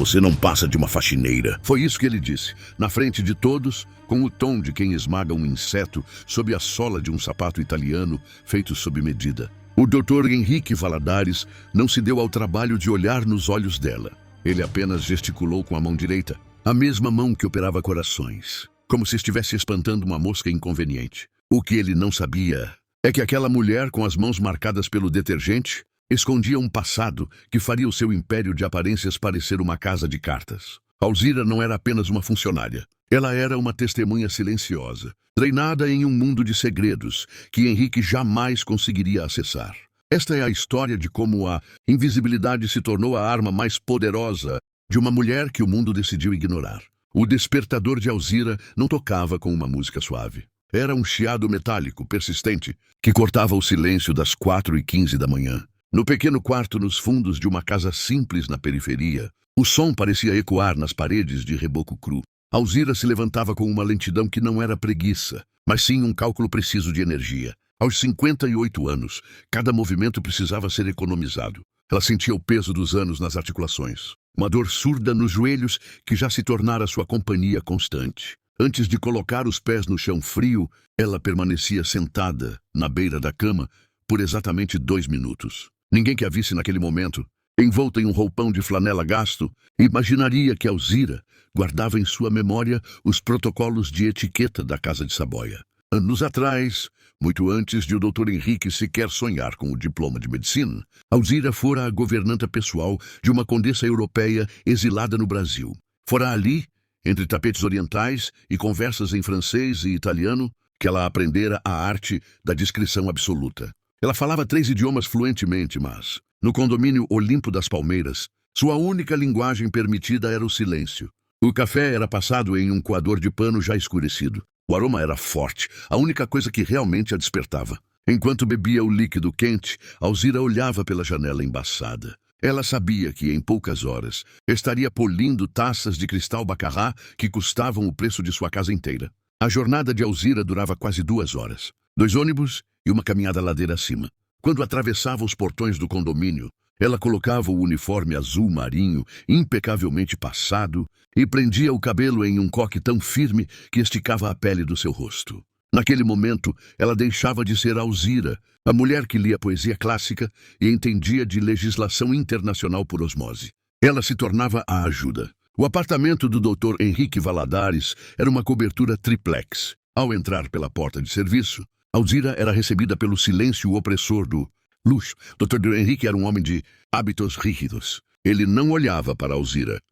Você não passa de uma faxineira. Foi isso que ele disse, na frente de todos, com o tom de quem esmaga um inseto sob a sola de um sapato italiano feito sob medida. O Dr. Henrique Valadares não se deu ao trabalho de olhar nos olhos dela. Ele apenas gesticulou com a mão direita, a mesma mão que operava corações, como se estivesse espantando uma mosca inconveniente. O que ele não sabia é que aquela mulher com as mãos marcadas pelo detergente escondia um passado que faria o seu império de aparências parecer uma casa de cartas. Alzira não era apenas uma funcionária. Ela era uma testemunha silenciosa, treinada em um mundo de segredos que Henrique jamais conseguiria acessar. Esta é a história de como a invisibilidade se tornou a arma mais poderosa de uma mulher que o mundo decidiu ignorar. O despertador de Alzira não tocava com uma música suave. Era um chiado metálico, persistente, que cortava o silêncio das 4h15 da manhã. No pequeno quarto nos fundos de uma casa simples na periferia, o som parecia ecoar nas paredes de reboco cru. Alzira se levantava com uma lentidão que não era preguiça, mas sim um cálculo preciso de energia. Aos 58 anos, cada movimento precisava ser economizado. Ela sentia o peso dos anos nas articulações, uma dor surda nos joelhos que já se tornara sua companhia constante. Antes de colocar os pés no chão frio, ela permanecia sentada na beira da cama por exatamente 2 minutos. Ninguém que a visse naquele momento, envolta em um roupão de flanela gasto, imaginaria que Alzira guardava em sua memória os protocolos de etiqueta da Casa de Saboia. Anos atrás, muito antes de o Dr. Henrique sequer sonhar com o diploma de medicina, Alzira fora a governanta pessoal de uma condessa europeia exilada no Brasil. Fora ali, entre tapetes orientais e conversas em francês e italiano, que ela aprendera a arte da discrição absoluta. Ela falava 3 idiomas fluentemente, mas, no condomínio Olimpo das Palmeiras, sua única linguagem permitida era o silêncio. O café era passado em um coador de pano já escurecido. O aroma era forte, a única coisa que realmente a despertava. Enquanto bebia o líquido quente, Alzira olhava pela janela embaçada. Ela sabia que, em poucas horas, estaria polindo taças de cristal Baccarat que custavam o preço de sua casa inteira. A jornada de Alzira durava quase 2 horas. 2 ônibus e uma caminhada ladeira acima. Quando atravessava os portões do condomínio, ela colocava o uniforme azul marinho, impecavelmente passado, e prendia o cabelo em um coque tão firme que esticava a pele do seu rosto. Naquele momento, ela deixava de ser Alzira, a mulher que lia poesia clássica e entendia de legislação internacional por osmose. Ela se tornava a ajuda. O apartamento do Dr. Henrique Valadares era uma cobertura triplex. Ao entrar pela porta de serviço, Alzira era recebida pelo silêncio opressor do luxo. Dr. Henrique era um homem de hábitos rígidos. Ele não olhava para Alzira.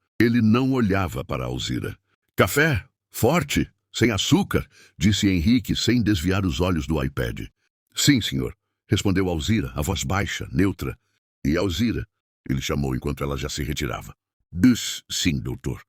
Café? Forte? Sem açúcar? Disse Henrique, sem desviar os olhos do iPad. Sim, senhor, respondeu Alzira, a voz baixa, neutra. E Alzira? Ele chamou enquanto ela já se retirava. Sim, doutor.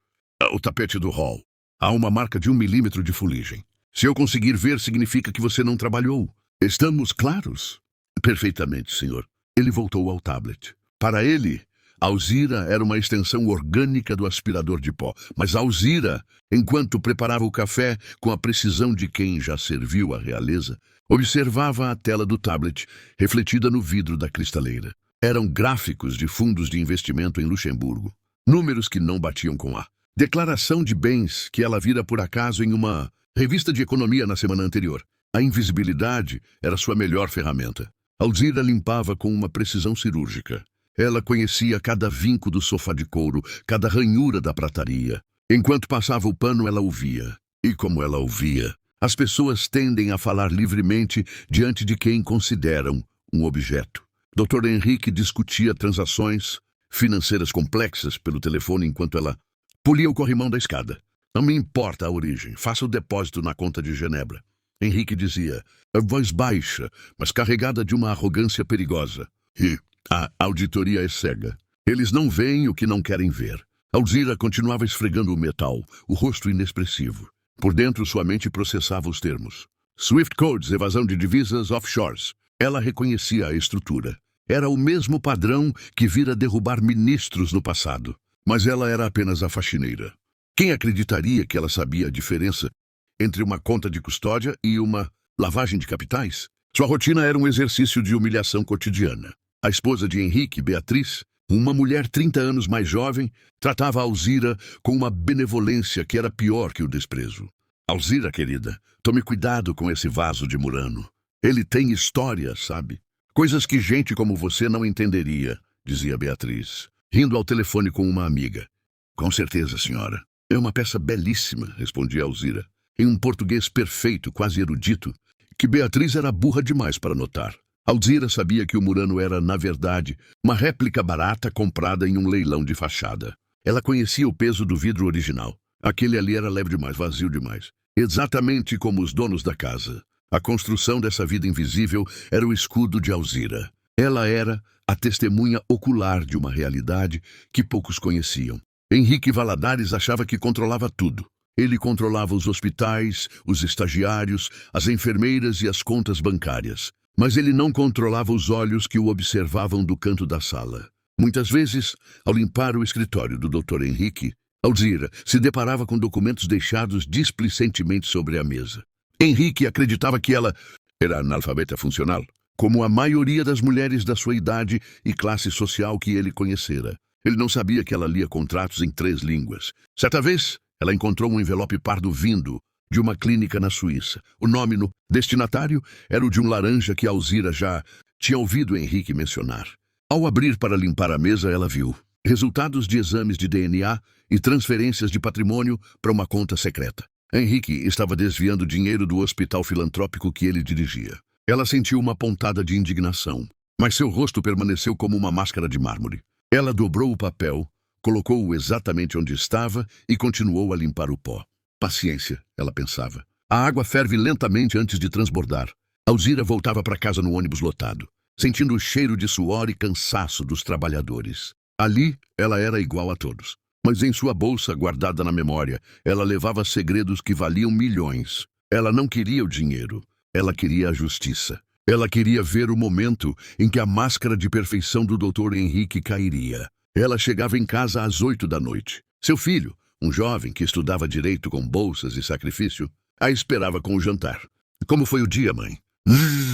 O tapete do hall. Há uma marca de 1 milímetro de fuligem. Se eu conseguir ver, significa que você não trabalhou. Estamos claros? Perfeitamente, senhor. Ele voltou ao tablet. Para ele, Alzira era uma extensão orgânica do aspirador de pó. Mas Alzira, enquanto preparava o café com a precisão de quem já serviu a realeza, observava a tela do tablet, refletida no vidro da cristaleira. Eram gráficos de fundos de investimento em Luxemburgo. Números que não batiam com a declaração de bens que ela vira por acaso em uma revista de economia na semana anterior. A invisibilidade era sua melhor ferramenta. Alzira limpava com uma precisão cirúrgica. Ela conhecia cada vinco do sofá de couro, cada ranhura da prataria. Enquanto passava o pano, ela ouvia. E como ela ouvia, as pessoas tendem a falar livremente diante de quem consideram um objeto. Dr. Henrique discutia transações financeiras complexas pelo telefone enquanto ela polia o corrimão da escada. Não me importa a origem, faça o depósito na conta de Genebra. Henrique dizia, a voz baixa, mas carregada de uma arrogância perigosa. E a auditoria é cega. Eles não veem o que não querem ver. Alzira continuava esfregando o metal, o rosto inexpressivo. Por dentro, sua mente processava os termos. Swift Codes, evasão de divisas, offshores. Ela reconhecia a estrutura. Era o mesmo padrão que vira derrubar ministros no passado. Mas ela era apenas a faxineira. Quem acreditaria que ela sabia a diferença entre uma conta de custódia e uma lavagem de capitais? Sua rotina era um exercício de humilhação cotidiana. A esposa de Henrique, Beatriz, Uma mulher 30 anos mais jovem tratava Alzira com uma benevolência que era pior que o desprezo. Alzira, querida, tome cuidado com esse vaso de Murano. Ele tem história, sabe? Coisas que gente como você não entenderia, dizia Beatriz, rindo ao telefone com uma amiga. Com certeza, senhora. É uma peça belíssima, respondia Alzira, em um português perfeito, quase erudito, que Beatriz era burra demais para notar. Alzira sabia que o Murano era, na verdade, uma réplica barata comprada em um leilão de fachada. Ela conhecia o peso do vidro original. Aquele ali era leve demais, vazio demais. Exatamente como os donos da casa. A construção dessa vida invisível era o escudo de Alzira. Ela era a testemunha ocular de uma realidade que poucos conheciam. Henrique Valadares achava que controlava tudo. Ele controlava os hospitais, os estagiários, as enfermeiras e as contas bancárias. Mas ele não controlava os olhos que o observavam do canto da sala. Muitas vezes, ao limpar o escritório do Dr. Henrique, Alzira se deparava com documentos deixados displicentemente sobre a mesa. Henrique acreditava que ela era analfabeta funcional, como a maioria das mulheres da sua idade e classe social que ele conhecera. Ele não sabia que ela lia contratos em 3 línguas. Certa vez, ela encontrou um envelope pardo vindo de uma clínica na Suíça. O nome no destinatário era o de um laranja que Alzira já tinha ouvido Henrique mencionar. Ao abrir para limpar a mesa, ela viu resultados de exames de DNA e transferências de patrimônio para uma conta secreta. Henrique estava desviando dinheiro do hospital filantrópico que ele dirigia. Ela sentiu uma pontada de indignação, mas seu rosto permaneceu como uma máscara de mármore. Ela dobrou o papel, colocou-o exatamente onde estava e continuou a limpar o pó. Paciência, ela pensava. A água ferve lentamente antes de transbordar. Alzira voltava para casa no ônibus lotado, sentindo o cheiro de suor e cansaço dos trabalhadores. Ali, ela era igual a todos. Mas em sua bolsa, guardada na memória, ela levava segredos que valiam milhões. Ela não queria o dinheiro, ela queria a justiça. Ela queria ver o momento em que a máscara de perfeição do Dr. Henrique cairia. Ela chegava em casa às 8 da noite. Seu filho, um jovem que estudava direito com bolsas e sacrifício, a esperava com o jantar. Como foi o dia, mãe?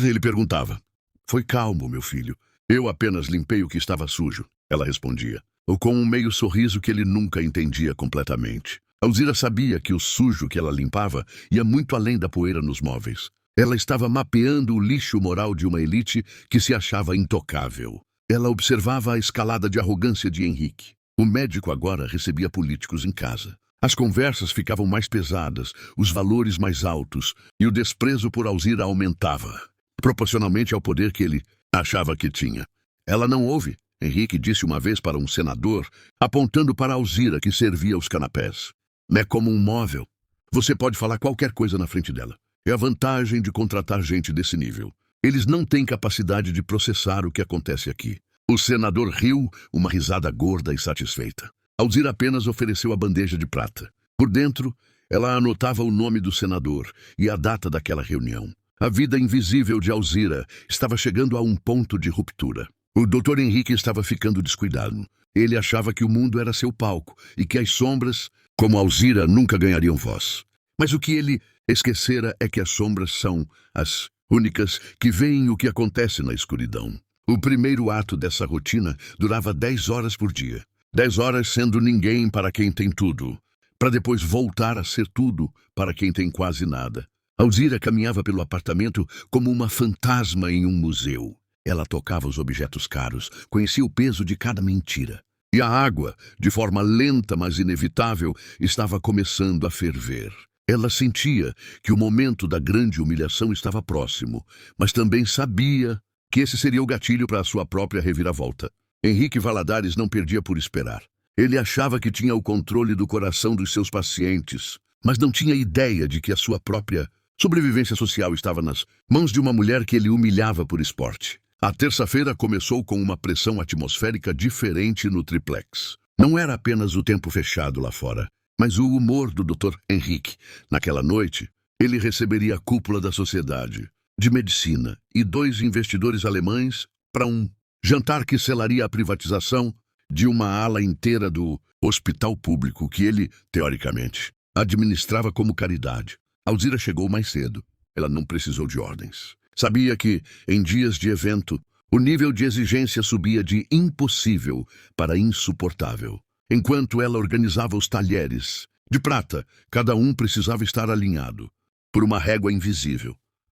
Ele perguntava. Foi calmo, meu filho. Eu apenas limpei o que estava sujo, ela respondia, ou com um meio sorriso que ele nunca entendia completamente. Alzira sabia que o sujo que ela limpava ia muito além da poeira nos móveis. Ela estava mapeando o lixo moral de uma elite que se achava intocável. Ela observava a escalada de arrogância de Henrique. O médico agora recebia políticos em casa. As conversas ficavam mais pesadas, os valores mais altos, e o desprezo por Alzira aumentava, proporcionalmente ao poder que ele achava que tinha. Ela não ouve, Henrique disse uma vez para um senador, apontando para Alzira que servia os canapés. É como um móvel. Você pode falar qualquer coisa na frente dela. É a vantagem de contratar gente desse nível. Eles não têm capacidade de processar o que acontece aqui. O senador riu, uma risada gorda e satisfeita. Alzira apenas ofereceu a bandeja de prata. Por dentro, ela anotava o nome do senador e a data daquela reunião. A vida invisível de Alzira estava chegando a um ponto de ruptura. O Dr. Henrique estava ficando descuidado. Ele achava que o mundo era seu palco e que as sombras, como Alzira, nunca ganhariam voz. Mas o que ele esquecera é que as sombras são as únicas que veem o que acontece na escuridão. O primeiro ato dessa rotina durava 10 horas por dia. 10 horas sendo ninguém para quem tem tudo, para depois voltar a ser tudo para quem tem quase nada. Alzira caminhava pelo apartamento como uma fantasma em um museu. Ela tocava os objetos caros, conhecia o peso de cada mentira. E a água, de forma lenta mas inevitável, estava começando a ferver. Ela sentia que o momento da grande humilhação estava próximo, mas também sabia que esse seria o gatilho para a sua própria reviravolta. Henrique Valadares não perdia por esperar. Ele achava que tinha o controle do coração dos seus pacientes, mas não tinha ideia de que a sua própria sobrevivência social estava nas mãos de uma mulher que ele humilhava por esporte. A terça-feira começou com uma pressão atmosférica diferente no triplex. Não era apenas o tempo fechado lá fora, mas o humor do Dr. Henrique. Naquela noite, ele receberia a cúpula da sociedade de medicina e 2 investidores alemães para um jantar que selaria a privatização de uma ala inteira do hospital público que ele, teoricamente, administrava como caridade. Alzira chegou mais cedo. Ela não precisou de ordens. Sabia que, em dias de evento, O nível de exigência subia de impossível para insuportável. Enquanto ela organizava os talheres, de prata, cada um precisava estar alinhado por uma régua invisível.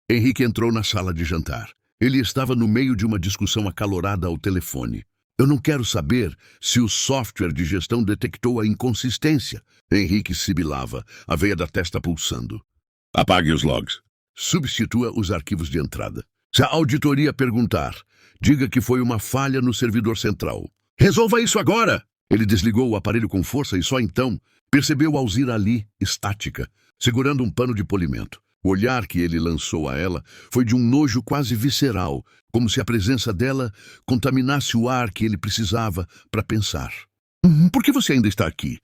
Henrique entrou na sala de jantar. Ele estava no meio de uma discussão acalorada ao telefone. Eu não quero saber se o software de gestão detectou a inconsistência. Henrique sibilava, a veia da testa pulsando. Apague os logs. Substitua os arquivos de entrada. Se a auditoria perguntar, diga que foi uma falha no servidor central. Resolva isso agora! Ele desligou o aparelho com força e só então percebeu Alzira ali, estática, segurando um pano de polimento. O olhar que ele lançou a ela foi de um nojo quase visceral, como se a presença dela contaminasse o ar que ele precisava para pensar. Por que você ainda está aqui?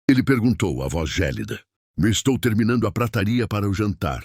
Ele perguntou, a voz gélida. Estou terminando a prataria para o jantar.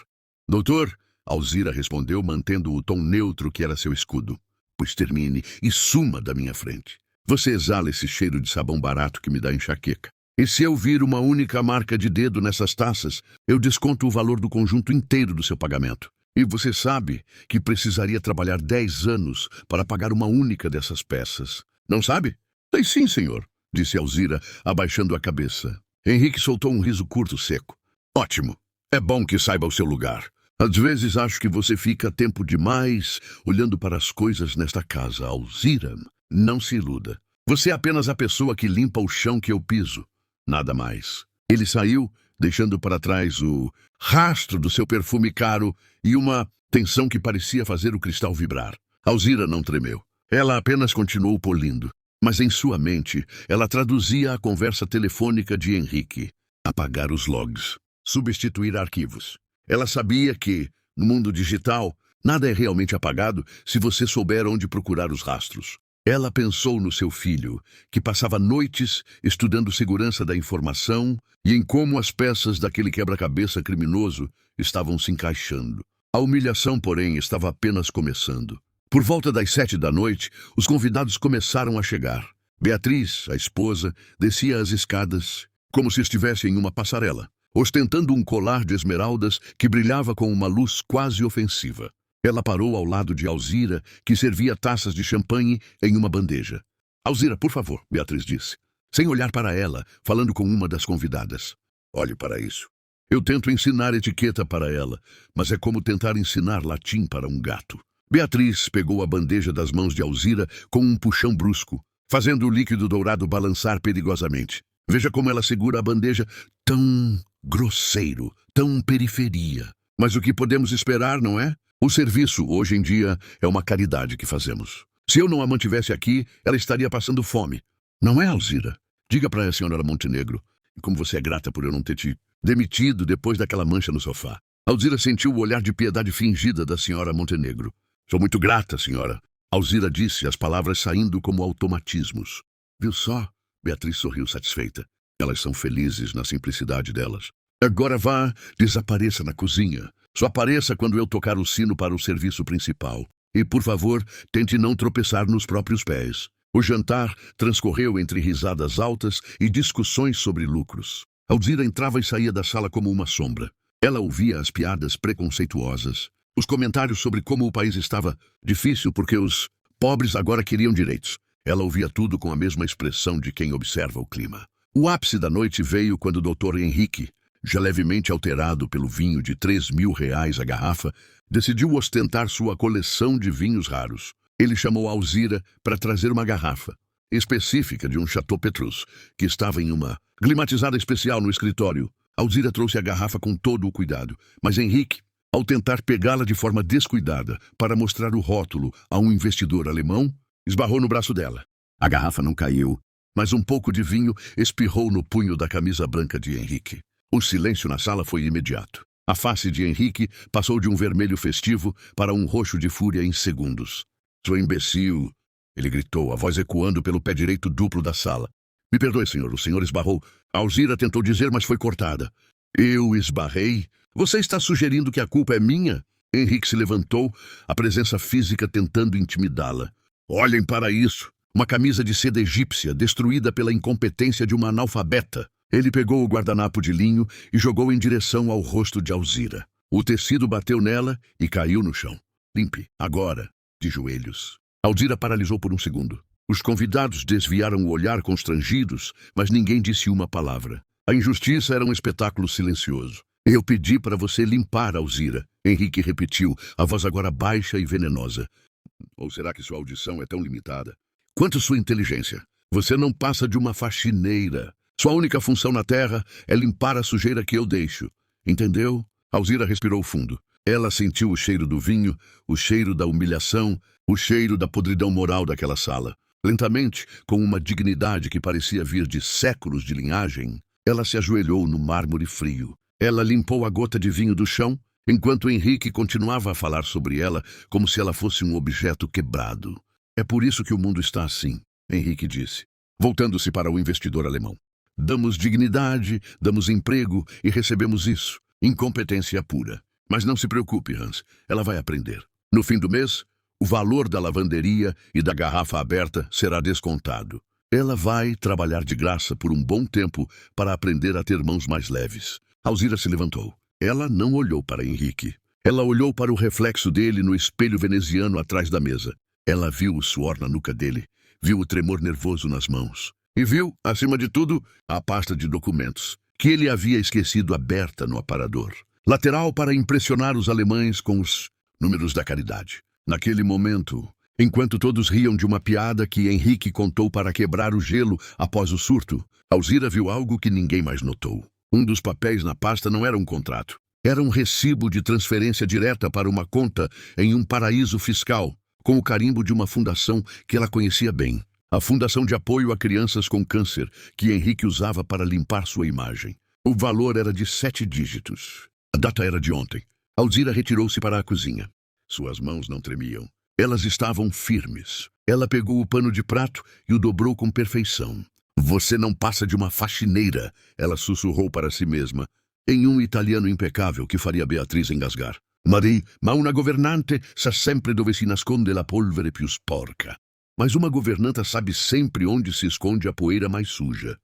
Doutor, Alzira respondeu, mantendo o tom neutro que era seu escudo. Pois termine e suma da minha frente. Você exala esse cheiro de sabão barato que me dá enxaqueca. E se eu vir uma única marca de dedo nessas taças, eu desconto o valor do conjunto inteiro do seu pagamento. E você sabe que precisaria trabalhar 10 anos para pagar uma única dessas peças. Não sabe? Sei sim, senhor, disse Alzira, abaixando a cabeça. Henrique soltou um riso curto, seco. Ótimo. É bom que saiba o seu lugar. Às vezes acho que você fica tempo demais olhando para as coisas nesta casa, Alzira. Não se iluda. Você é apenas a pessoa que limpa o chão que eu piso. Nada mais. Ele saiu, deixando para trás o rastro do seu perfume caro e uma tensão que parecia fazer o cristal vibrar. Alzira não tremeu. Ela apenas continuou polindo. Mas em sua mente, ela traduzia a conversa telefônica de Henrique. Apagar os logs. Substituir arquivos. Ela sabia que, no mundo digital, nada é realmente apagado se você souber onde procurar os rastros. Ela pensou no seu filho, que passava noites estudando segurança da informação e em como as peças daquele quebra-cabeça criminoso estavam se encaixando. A humilhação, porém, estava apenas começando. Por volta das 7 da noite, os convidados começaram a chegar. Beatriz, a esposa, descia as escadas como se estivesse em uma passarela, ostentando um colar de esmeraldas que brilhava com uma luz quase ofensiva. Ela parou ao lado de Alzira, que servia taças de champanhe em uma bandeja. Alzira, por favor, Beatriz disse, sem olhar para ela, falando com uma das convidadas. Olhe para isso. Eu tento ensinar etiqueta para ela, mas é como tentar ensinar latim para um gato. Beatriz pegou a bandeja das mãos de Alzira com um puxão brusco, fazendo o líquido dourado balançar perigosamente. Veja como ela segura a bandeja tão grosseiro, tão periferia. Mas o que podemos esperar, não é? O serviço, hoje em dia, é uma caridade que fazemos. Se eu não a mantivesse aqui, ela estaria passando fome. Não é, Alzira? Diga para a senhora Montenegro, como você é grata por eu não ter te demitido depois daquela mancha no sofá. Alzira sentiu o olhar de piedade fingida da senhora Montenegro. Sou muito grata, senhora. Alzira disse, as palavras saindo como automatismos. Viu só? Beatriz sorriu satisfeita. Elas são felizes na simplicidade delas. Agora vá, desapareça na cozinha. Só apareça quando eu tocar o sino para o serviço principal. E, por favor, tente não tropeçar nos próprios pés. O jantar transcorreu entre risadas altas e discussões sobre lucros. Alzira entrava e saía da sala como uma sombra. Ela ouvia as piadas preconceituosas, os comentários sobre como o país estava difícil porque os pobres agora queriam direitos. Ela ouvia tudo com a mesma expressão de quem observa o clima. O ápice da noite veio quando o Dr. Henrique, já levemente alterado pelo vinho de R$3.000 a garrafa, decidiu ostentar sua coleção de vinhos raros. Ele chamou Alzira para trazer uma garrafa específica de um Chateau Petrus, que estava em uma climatizada especial no escritório. Alzira trouxe a garrafa com todo o cuidado, mas Henrique, ao tentar pegá-la de forma descuidada para mostrar o rótulo a um investidor alemão, esbarrou no braço dela. A garrafa não caiu, mas um pouco de vinho espirrou no punho da camisa branca de Henrique. O silêncio na sala foi imediato. A face de Henrique passou de um vermelho festivo para um roxo de fúria em segundos. Sou imbecil, ele gritou, a voz ecoando pelo pé direito duplo da sala. Me perdoe, senhor, o senhor esbarrou. Alzira tentou dizer, mas foi cortada. Eu esbarrei? Você está sugerindo que a culpa é minha? Henrique se levantou, a presença física tentando intimidá-la. Olhem para isso. Uma camisa de seda egípcia, destruída pela incompetência de uma analfabeta. Ele pegou o guardanapo de linho e jogou em direção ao rosto de Alzira. O tecido bateu nela e caiu no chão. Limpe, agora, de joelhos. Alzira paralisou por um segundo. Os convidados desviaram o olhar constrangidos, mas ninguém disse uma palavra. A injustiça era um espetáculo silencioso. Eu pedi para você limpar, Alzira, Henrique repetiu, a voz agora baixa e venenosa. Ou será que sua audição é tão limitada? Quanto sua inteligência? Você não passa de uma faxineira. Sua única função na Terra é limpar a sujeira que eu deixo. Entendeu? Alzira respirou fundo. Ela sentiu o cheiro do vinho, o cheiro da humilhação, o cheiro da podridão moral daquela sala. Lentamente, com uma dignidade que parecia vir de séculos de linhagem, ela se ajoelhou no mármore frio. Ela limpou a gota de vinho do chão, enquanto Henrique continuava a falar sobre ela como se ela fosse um objeto quebrado. É por isso que o mundo está assim, Henrique disse, voltando-se para o investidor alemão. Damos dignidade, damos emprego e recebemos isso. Incompetência pura. Mas não se preocupe, Hans, ela vai aprender. No fim do mês, o valor da lavanderia e da garrafa aberta será descontado. Ela vai trabalhar de graça por um bom tempo para aprender a ter mãos mais leves. Alzira se levantou. Ela não olhou para Henrique. Ela olhou para o reflexo dele no espelho veneziano atrás da mesa. Ela viu o suor na nuca dele, viu o tremor nervoso nas mãos. E viu, acima de tudo, a pasta de documentos, que ele havia esquecido aberta no aparador. Lateral para impressionar os alemães com os números da caridade. Naquele momento, enquanto todos riam de uma piada que Henrique contou para quebrar o gelo após o surto, Alzira viu algo que ninguém mais notou. Um dos papéis na pasta não era um contrato. Era um recibo de transferência direta para uma conta em um paraíso fiscal, com o carimbo de uma fundação que ela conhecia bem. A Fundação de Apoio a Crianças com Câncer, que Henrique usava para limpar sua imagem. O valor era de 7 dígitos. A data era de ontem. Alzira retirou-se para a cozinha. Suas mãos não tremiam. Elas estavam firmes. Ela pegou o pano de prato e o dobrou com perfeição. Você não passa de uma faxineira, ela sussurrou para si mesma, em um italiano impecável que faria Beatriz engasgar. Marie, ma una governante sa sempre dove si nasconde la polvere più sporca. Mas uma governanta sabe sempre onde se esconde a poeira mais suja.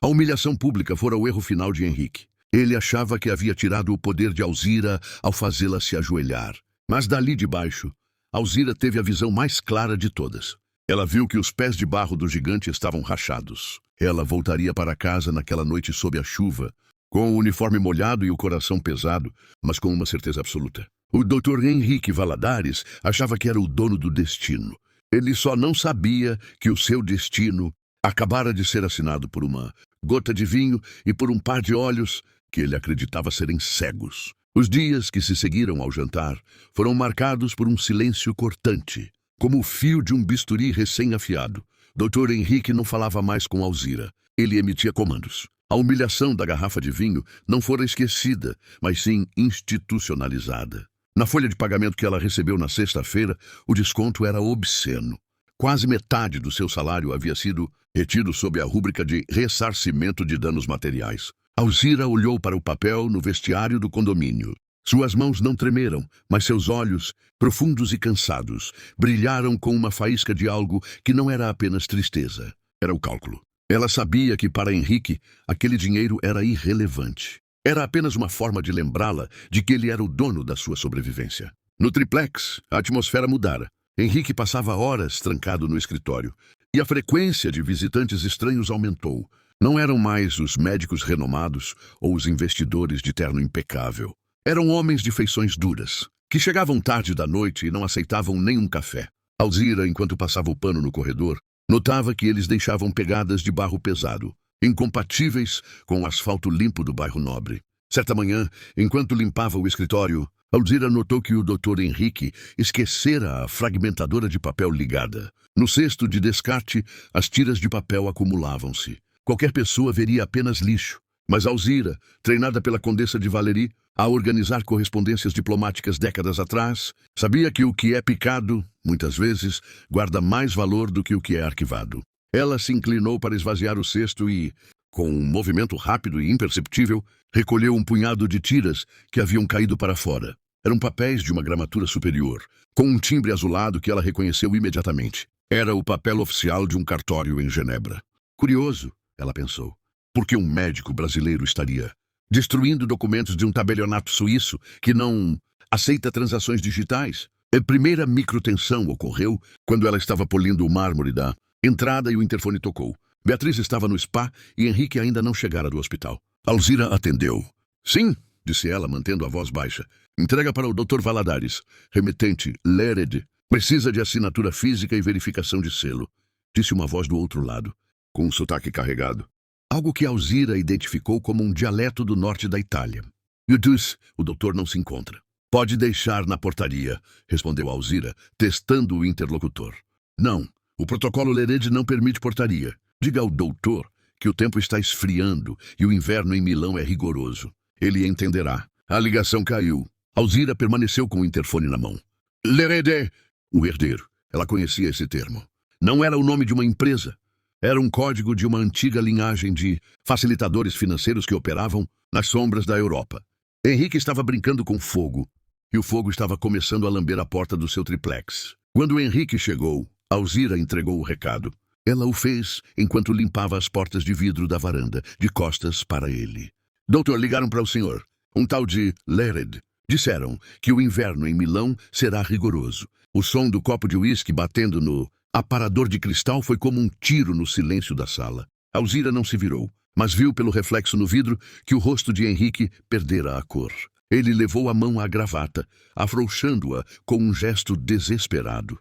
A humilhação pública fora o erro final de Henrique. Ele achava que havia tirado o poder de Alzira ao fazê-la se ajoelhar. Mas dali de baixo, Alzira teve a visão mais clara de todas. Ela viu que os pés de barro do gigante estavam rachados. Ela voltaria para casa naquela noite sob a chuva, com o uniforme molhado e o coração pesado, mas com uma certeza absoluta. O Dr. Henrique Valadares achava que era o dono do destino. Ele só não sabia que o seu destino acabara de ser assinado por uma gota de vinho e por um par de olhos que ele acreditava serem cegos. Os dias que se seguiram ao jantar foram marcados por um silêncio cortante, como o fio de um bisturi recém-afiado. Dr. Henrique não falava mais com Alzira. Ele emitia comandos. A humilhação da garrafa de vinho não fora esquecida, mas sim institucionalizada. Na folha de pagamento que ela recebeu na sexta-feira, o desconto era obsceno. Quase metade do seu salário havia sido retido sob a rúbrica de ressarcimento de danos materiais. Alzira olhou para o papel no vestiário do condomínio. Suas mãos não tremeram, mas seus olhos, profundos e cansados, brilharam com uma faísca de algo que não era apenas tristeza. Era o cálculo. Ela sabia que para Henrique aquele dinheiro era irrelevante. Era apenas uma forma de lembrá-la de que ele era o dono da sua sobrevivência. No triplex, a atmosfera mudara. Henrique passava horas trancado no escritório, e a frequência de visitantes estranhos aumentou. Não eram mais os médicos renomados ou os investidores de terno impecável. Eram homens de feições duras, que chegavam tarde da noite e não aceitavam nenhum café. Alzira, enquanto passava o pano no corredor, notava que eles deixavam pegadas de barro pesado, incompatíveis com o asfalto limpo do bairro Nobre. Certa manhã, enquanto limpava o escritório, Alzira notou que o Dr. Henrique esquecera a fragmentadora de papel ligada. No cesto de descarte, as tiras de papel acumulavam-se. Qualquer pessoa veria apenas lixo, mas Alzira, treinada pela Condessa de Valery a organizar correspondências diplomáticas décadas atrás, sabia que o que é picado, muitas vezes, guarda mais valor do que o que é arquivado. Ela se inclinou para esvaziar o cesto e, com um movimento rápido e imperceptível, recolheu um punhado de tiras que haviam caído para fora. Eram papéis de uma gramatura superior, com um timbre azulado que ela reconheceu imediatamente. Era o papel oficial de um cartório em Genebra. Curioso, ela pensou, por que um médico brasileiro estaria destruindo documentos de um tabelionato suíço que não aceita transações digitais? A primeira microtensão ocorreu quando ela estava polindo o mármore da entrada e o interfone tocou. Beatriz estava no spa e Henrique ainda não chegara do hospital. Alzira atendeu. Sim, disse ela, mantendo a voz baixa. Entrega para o Dr. Valadares. Remetente, Lered. Precisa de assinatura física e verificação de selo. Disse uma voz do outro lado, com um sotaque carregado. Algo que Alzira identificou como um dialeto do norte da Itália. Yudus, o doutor não se encontra. Pode deixar na portaria, respondeu Alzira, testando o interlocutor. Não, o protocolo Lered não permite portaria. Diga ao doutor que o tempo está esfriando e o inverno em Milão é rigoroso. Ele entenderá. A ligação caiu. Alzira permaneceu com o interfone na mão. Lered, o herdeiro. Ela conhecia esse termo. Não era o nome de uma empresa. Era um código de uma antiga linhagem de facilitadores financeiros que operavam nas sombras da Europa. Henrique estava brincando com fogo, e o fogo estava começando a lamber a porta do seu triplex. Quando Henrique chegou, Alzira entregou o recado. Ela o fez enquanto limpava as portas de vidro da varanda, de costas para ele. Doutor, ligaram para o senhor. Um tal de Lered. Disseram que o inverno em Milão será rigoroso. O som do copo de uísque batendo no aparador de cristal foi como um tiro no silêncio da sala. Alzira não se virou, mas viu pelo reflexo no vidro que o rosto de Henrique perdera a cor. Ele levou a mão à gravata, afrouxando-a com um gesto desesperado.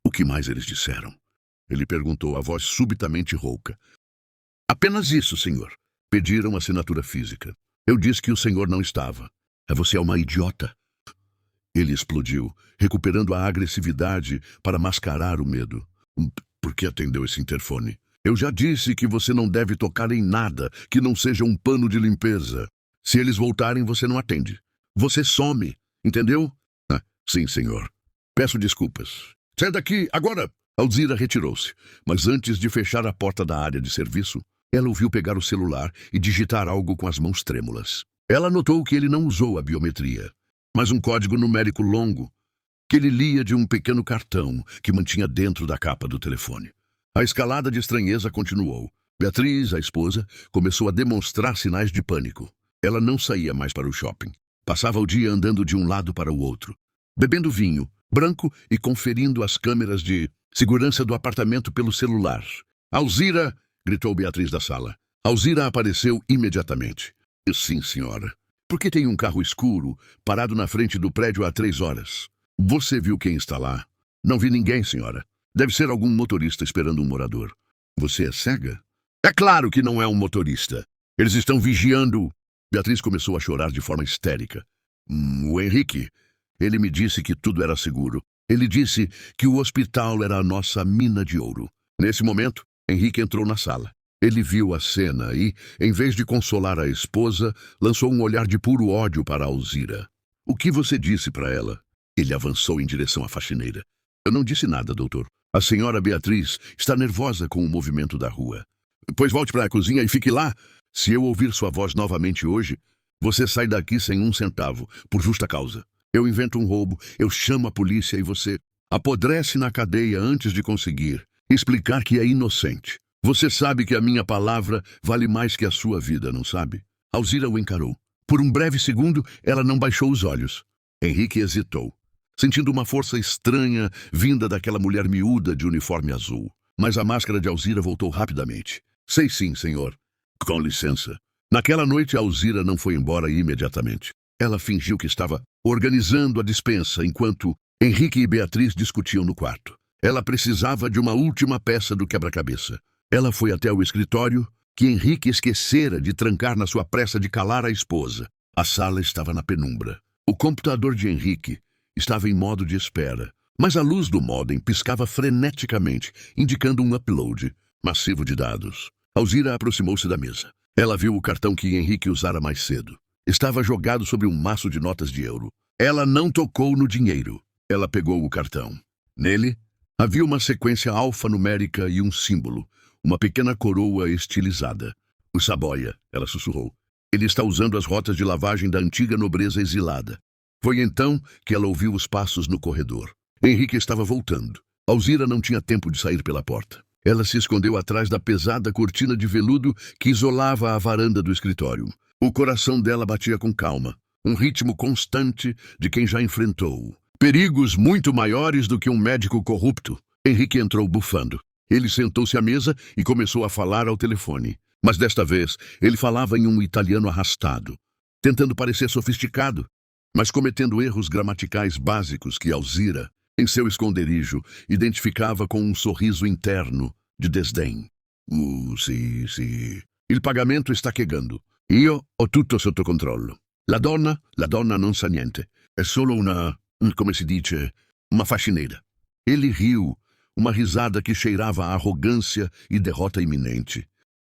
O que mais eles disseram? Ele perguntou, a voz subitamente rouca. Apenas isso, senhor. Pediram assinatura física. Eu disse que o senhor não estava. Você é uma idiota. Ele explodiu, recuperando a agressividade para mascarar o medo. Por que atendeu esse interfone? Eu já disse que você não deve tocar em nada que não seja um pano de limpeza. Se eles voltarem, você não atende. Você some, entendeu? Sim, senhor. Peço desculpas. Sai daqui, agora! Alzira retirou-se, mas antes de fechar a porta da área de serviço, ela ouviu pegar o celular e digitar algo com as mãos trêmulas. Ela notou que ele não usou a biometria, mas um código numérico longo que ele lia de um pequeno cartão que mantinha dentro da capa do telefone. A escalada de estranheza continuou. Beatriz, a esposa, começou a demonstrar sinais de pânico. Ela não saía mais para o shopping. Passava o dia andando de um lado para o outro, bebendo vinho branco e conferindo as câmeras de segurança do apartamento pelo celular. Alzira! Gritou Beatriz da sala. Alzira apareceu imediatamente. Sim, senhora. Por que tem um carro escuro parado na frente do prédio há 3 horas? Você viu quem está lá? Não vi ninguém, senhora. Deve ser algum motorista esperando um morador. Você é cega? É claro que não é um motorista. Eles estão vigiando. Beatriz começou a chorar de forma histérica. O Henrique, ele me disse que tudo era seguro. Ele disse que o hospital era a nossa mina de ouro. Nesse momento, Henrique entrou na sala. Ele viu a cena e, em vez de consolar a esposa, lançou um olhar de puro ódio para Alzira. O que você disse para ela? Ele avançou em direção à faxineira. Eu não disse nada, doutor. A senhora Beatriz está nervosa com o movimento da rua. Pois volte para a cozinha e fique lá. Se eu ouvir sua voz novamente hoje, você sai daqui sem 1 centavo, por justa causa. Eu invento um roubo, eu chamo a polícia e você apodrece na cadeia antes de conseguir explicar que é inocente. Você sabe que a minha palavra vale mais que a sua vida, não sabe? Alzira o encarou. Por um breve segundo, ela não baixou os olhos. Henrique hesitou, sentindo uma força estranha vinda daquela mulher miúda de uniforme azul. Mas a máscara de Alzira voltou rapidamente. Sei sim, senhor. Com licença. Naquela noite, Alzira não foi embora imediatamente. Ela fingiu que estava organizando a despensa enquanto Henrique e Beatriz discutiam no quarto. Ela precisava de uma última peça do quebra-cabeça. Ela foi até o escritório, que Henrique esquecera de trancar na sua pressa de calar a esposa. A sala estava na penumbra. O computador de Henrique estava em modo de espera, mas a luz do módem piscava freneticamente, indicando um upload massivo de dados. Alzira aproximou-se da mesa. Ela viu o cartão que Henrique usara mais cedo. Estava jogado sobre um maço de notas de euro. Ela não tocou no dinheiro. Ela pegou o cartão. Nele, havia uma sequência alfanumérica e um símbolo, uma pequena coroa estilizada. O Saboia, ela sussurrou. Ele está usando as rotas de lavagem da antiga nobreza exilada. Foi então que ela ouviu os passos no corredor. Henrique estava voltando. Alzira não tinha tempo de sair pela porta. Ela se escondeu atrás da pesada cortina de veludo que isolava a varanda do escritório. O coração dela batia com calma, um ritmo constante de quem já enfrentou Perigos muito maiores do que um médico corrupto. Henrique entrou bufando. Ele sentou-se à mesa e começou a falar ao telefone. Mas desta vez, ele falava em um italiano arrastado, tentando parecer sofisticado, mas cometendo erros gramaticais básicos que Alzira, em seu esconderijo, identificava com um sorriso interno de desdém. Sì. Il pagamento sta chegando. Io ho tutto sotto controllo. La donna non sa niente. È solo come si dice, uma faxineira. Ele riu, uma risada que cheirava a arrogância e derrota iminente.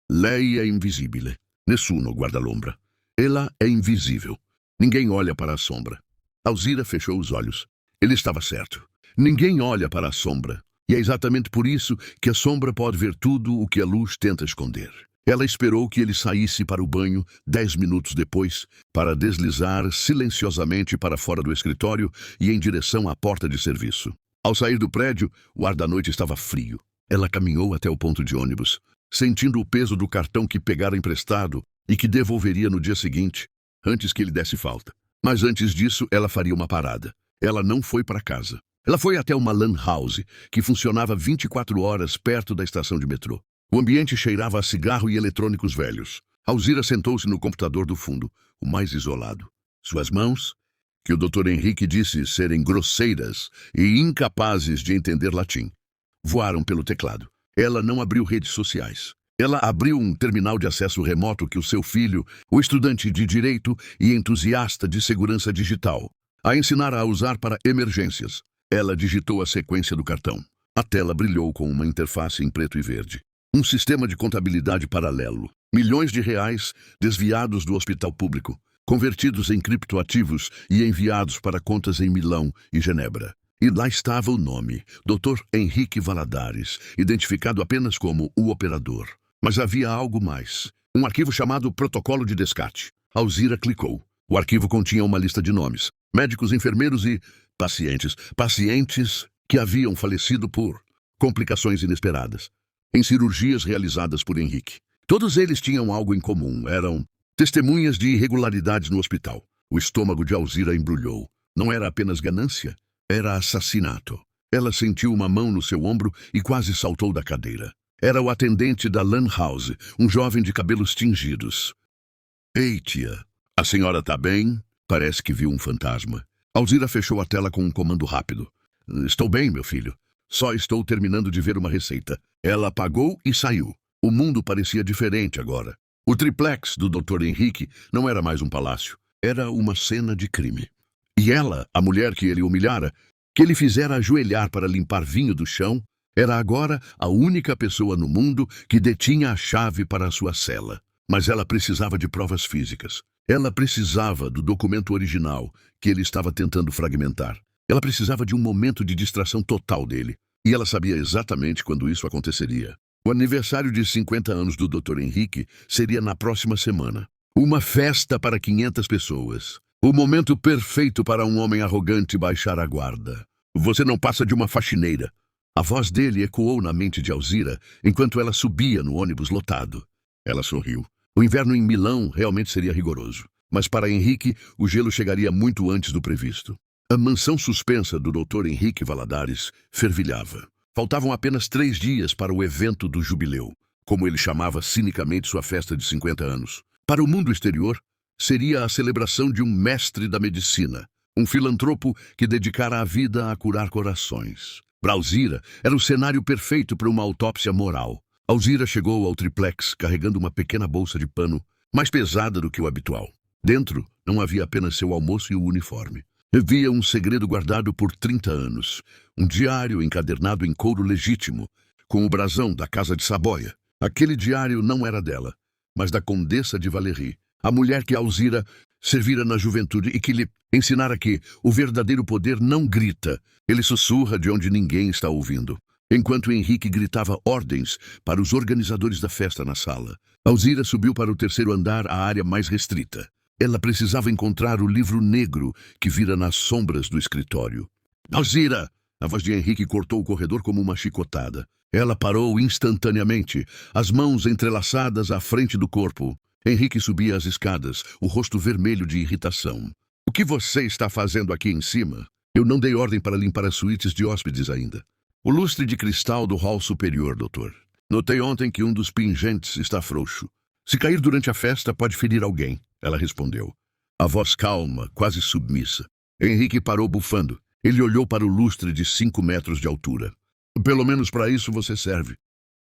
Lei é invisível. Nessuno guarda l'ombra. Ela é invisível. Ninguém olha para a sombra. Alzira fechou os olhos. Ele estava certo. Ninguém olha para a sombra. E é exatamente por isso que a sombra pode ver tudo o que a luz tenta esconder. Ela esperou que ele saísse para o banho 10 minutos depois, para deslizar silenciosamente para fora do escritório e em direção à porta de serviço. Ao sair do prédio, o ar da noite estava frio. Ela caminhou até o ponto de ônibus, sentindo o peso do cartão que pegara emprestado e que devolveria no dia seguinte, antes que ele desse falta. Mas antes disso, ela faria uma parada. Ela não foi para casa. Ela foi até uma lan house, que funcionava 24 horas perto da estação de metrô. O ambiente cheirava a cigarro e eletrônicos velhos. Alzira sentou-se no computador do fundo, o mais isolado. Suas mãos, que o Dr. Henrique disse serem grosseiras e incapazes de entender latim, voaram pelo teclado. Ela não abriu redes sociais. Ela abriu um terminal de acesso remoto que o seu filho, o estudante de direito e entusiasta de segurança digital, a ensinara a usar para emergências. Ela digitou a sequência do cartão. A tela brilhou com uma interface em preto e verde. Um sistema de contabilidade paralelo. Milhões de reais desviados do hospital público, convertidos em criptoativos e enviados para contas em Milão e Genebra. E lá estava o nome, Dr. Henrique Valadares, identificado apenas como o operador. Mas havia algo mais. Um arquivo chamado Protocolo de Descarte. Alzira clicou. O arquivo continha uma lista de nomes, médicos, enfermeiros e pacientes que haviam falecido por complicações inesperadas, em cirurgias realizadas por Henrique. Todos eles tinham algo em comum, eram testemunhas de irregularidades no hospital. O estômago de Alzira embrulhou. Não era apenas ganância, era assassinato. Ela sentiu uma mão no seu ombro e quase saltou da cadeira. Era o atendente da lan house, um jovem de cabelos tingidos. Ei, tia, a senhora tá bem? Parece que viu um fantasma. Alzira fechou a tela com um comando rápido. Estou bem, meu filho. Só estou terminando de ver uma receita. Ela apagou e saiu. O mundo parecia diferente agora. O triplex do Dr. Henrique não era mais um palácio. Era uma cena de crime. E ela, a mulher que ele humilhara, que ele fizera ajoelhar para limpar vinho do chão, era agora a única pessoa no mundo que detinha a chave para a sua cela. Mas ela precisava de provas físicas. Ela precisava do documento original que ele estava tentando fragmentar. Ela precisava de um momento de distração total dele. E ela sabia exatamente quando isso aconteceria. O aniversário de 50 anos do Dr. Henrique seria na próxima semana. Uma festa para 500 pessoas. O momento perfeito para um homem arrogante baixar a guarda. Você não passa de uma faxineira. A voz dele ecoou na mente de Alzira enquanto ela subia no ônibus lotado. Ela sorriu. O inverno em Milão realmente seria rigoroso. Mas para Henrique, o gelo chegaria muito antes do previsto. A mansão suspensa do Dr. Henrique Valadares fervilhava. Faltavam apenas 3 dias para o evento do jubileu, como ele chamava cinicamente sua festa de 50 anos. Para o mundo exterior, seria a celebração de um mestre da medicina, um filantropo que dedicara a vida a curar corações. Para Alzira, era o cenário perfeito para uma autópsia moral. Alzira chegou ao triplex carregando uma pequena bolsa de pano, mais pesada do que o habitual. Dentro, não havia apenas seu almoço e o uniforme. Havia um segredo guardado por 30 anos, um diário encadernado em couro legítimo, com o brasão da Casa de Saboia. Aquele diário não era dela, mas da Condessa de Valéry, a mulher que Alzira servira na juventude e que lhe ensinara que o verdadeiro poder não grita, ele sussurra de onde ninguém está ouvindo. Enquanto Henrique gritava ordens para os organizadores da festa na sala, Alzira subiu para o 3º andar, a área mais restrita. Ela precisava encontrar o livro negro que vira nas sombras do escritório. Alzira! A voz de Henrique cortou o corredor como uma chicotada. Ela parou instantaneamente, as mãos entrelaçadas à frente do corpo. Henrique subia as escadas, o rosto vermelho de irritação. O que você está fazendo aqui em cima? Eu não dei ordem para limpar as suítes de hóspedes ainda. O lustre de cristal do hall superior, doutor. Notei ontem que um dos pingentes está frouxo. Se cair durante a festa, pode ferir alguém, ela respondeu. A voz calma, quase submissa. Henrique parou bufando. Ele olhou para o lustre de 5 metros de altura. Pelo menos para isso você serve.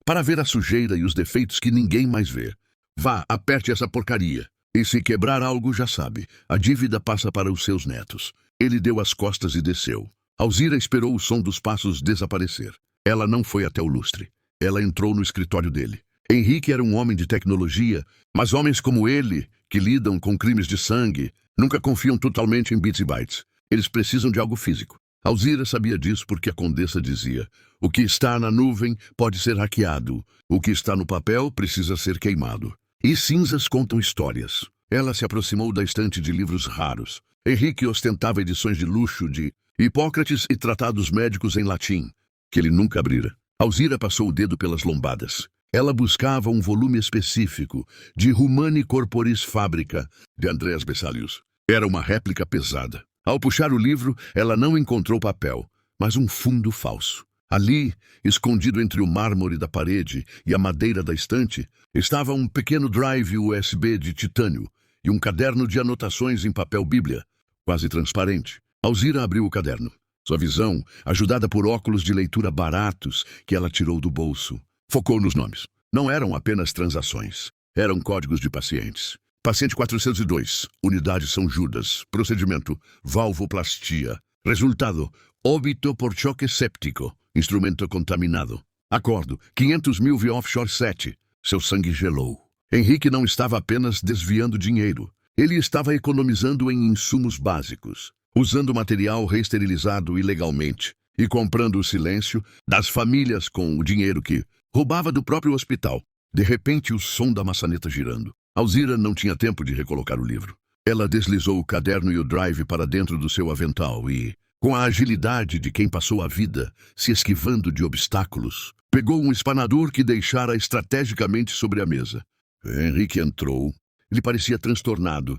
Para ver a sujeira e os defeitos que ninguém mais vê. Vá, aperte essa porcaria. E se quebrar algo, já sabe. A dívida passa para os seus netos. Ele deu as costas e desceu. Alzira esperou o som dos passos desaparecer. Ela não foi até o lustre. Ela entrou no escritório dele. Henrique era um homem de tecnologia, mas homens como ele, que lidam com crimes de sangue, nunca confiam totalmente em bits e bytes. Eles precisam de algo físico. Alzira sabia disso porque a condessa dizia: o que está na nuvem pode ser hackeado, o que está no papel precisa ser queimado. E cinzas contam histórias. Ela se aproximou da estante de livros raros. Henrique ostentava edições de luxo de Hipócrates e tratados médicos em latim, que ele nunca abrira. Alzira passou o dedo pelas lombadas. Ela buscava um volume específico de Humani Corporis Fabrica, de Andreas Vesalius. Era uma réplica pesada. Ao puxar o livro, ela não encontrou papel, mas um fundo falso. Ali, escondido entre o mármore da parede e a madeira da estante, estava um pequeno drive USB de titânio e um caderno de anotações em papel bíblia, quase transparente. Alzira abriu o caderno. Sua visão, ajudada por óculos de leitura baratos que ela tirou do bolso, focou nos nomes. Não eram apenas transações. Eram códigos de pacientes. Paciente 402, unidade São Judas. Procedimento, valvoplastia. Resultado, óbito por choque séptico. Instrumento contaminado. Acordo, 500.000 via offshore 7. Seu sangue gelou. Henrique não estava apenas desviando dinheiro. Ele estava economizando em insumos básicos, usando material reesterilizado ilegalmente e comprando o silêncio das famílias com o dinheiro que roubava do próprio hospital. De repente, o som da maçaneta girando. Alzira não tinha tempo de recolocar o livro. Ela deslizou o caderno e o drive para dentro do seu avental e, com a agilidade de quem passou a vida se esquivando de obstáculos, pegou um espanador que deixara estrategicamente sobre a mesa. Henrique entrou. Ele parecia transtornado.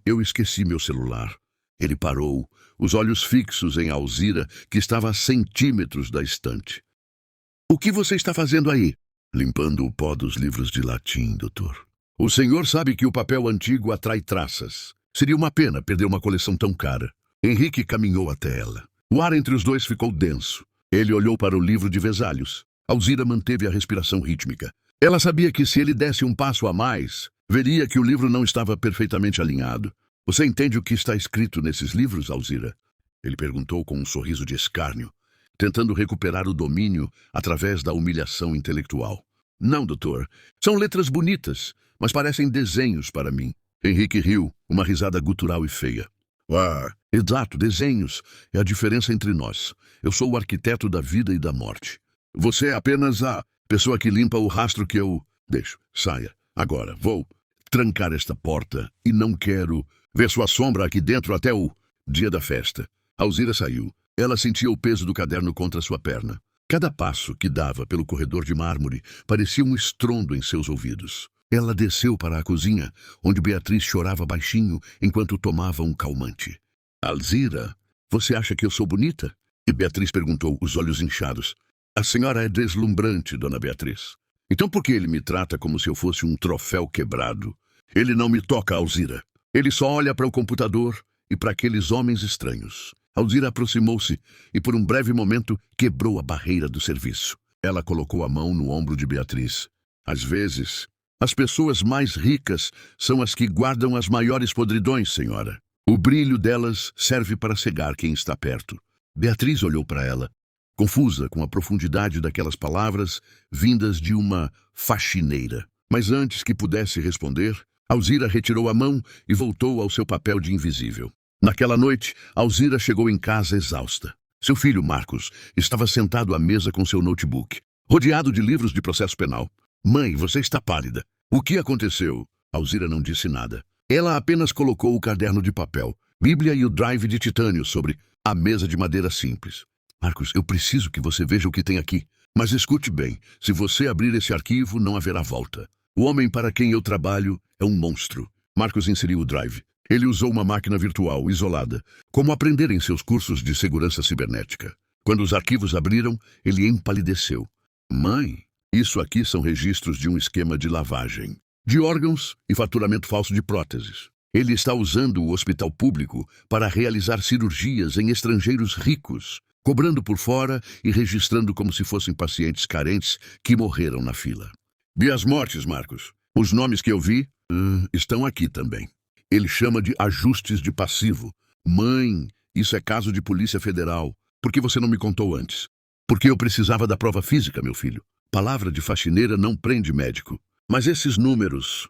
Eu esqueci meu celular. Ele parou, os olhos fixos em Alzira, que estava a centímetros da estante. O que você está fazendo aí? Limpando o pó dos livros de latim, doutor. O senhor sabe que o papel antigo atrai traças. Seria uma pena perder uma coleção tão cara. Henrique caminhou até ela. O ar entre os dois ficou denso. Ele olhou para o livro de Vesalius. Alzira manteve a respiração rítmica. Ela sabia que se ele desse um passo a mais, veria que o livro não estava perfeitamente alinhado. Você entende o que está escrito nesses livros, Alzira? Ele perguntou com um sorriso de escárnio, tentando recuperar o domínio através da humilhação intelectual. Não, doutor. São letras bonitas, mas parecem desenhos para mim. Henrique riu, uma risada gutural e feia. Exato, desenhos. É a diferença entre nós. Eu sou o arquiteto da vida e da morte. Você é apenas a pessoa que limpa o rastro que eu deixo. Saia. Agora, vou trancar esta porta e não quero ver sua sombra aqui dentro até o dia da festa. Alzira saiu. Ela sentia o peso do caderno contra sua perna. Cada passo que dava pelo corredor de mármore parecia um estrondo em seus ouvidos. Ela desceu para a cozinha, onde Beatriz chorava baixinho enquanto tomava um calmante. Alzira, você acha que eu sou bonita? E Beatriz perguntou, os olhos inchados. A senhora é deslumbrante, dona Beatriz. Então por que ele me trata como se eu fosse um troféu quebrado? Ele não me toca, Alzira. Ele só olha para o computador e para aqueles homens estranhos. Alzira aproximou-se e por um breve momento quebrou a barreira do serviço. Ela colocou a mão no ombro de Beatriz. Às vezes, as pessoas mais ricas são as que guardam as maiores podridões, senhora. O brilho delas serve para cegar quem está perto. Beatriz olhou para ela, confusa com a profundidade daquelas palavras vindas de uma faxineira. Mas antes que pudesse responder, Alzira retirou a mão e voltou ao seu papel de invisível. Naquela noite, Alzira chegou em casa exausta. Seu filho, Marcos, estava sentado à mesa com seu notebook, rodeado de livros de processo penal. Mãe, você está pálida. O que aconteceu? Alzira não disse nada. Ela apenas colocou o caderno de papel, Bíblia e o drive de titânio sobre a mesa de madeira simples. Marcos, eu preciso que você veja o que tem aqui. Mas escute bem, se você abrir esse arquivo, não haverá volta. O homem para quem eu trabalho é um monstro. Marcos inseriu o drive. Ele usou uma máquina virtual isolada, como aprender em seus cursos de segurança cibernética. Quando os arquivos abriram, ele empalideceu. Mãe, isso aqui são registros de um esquema de lavagem de órgãos e faturamento falso de próteses. Ele está usando o hospital público para realizar cirurgias em estrangeiros ricos, cobrando por fora e registrando como se fossem pacientes carentes que morreram na fila. Vi as mortes, Marcos. Os nomes que eu vi estão aqui também. Ele chama de ajustes de passivo. Mãe, isso é caso de Polícia Federal. Por que você não me contou antes? Porque eu precisava da prova física, meu filho. Palavra de faxineira não prende médico. Mas esses números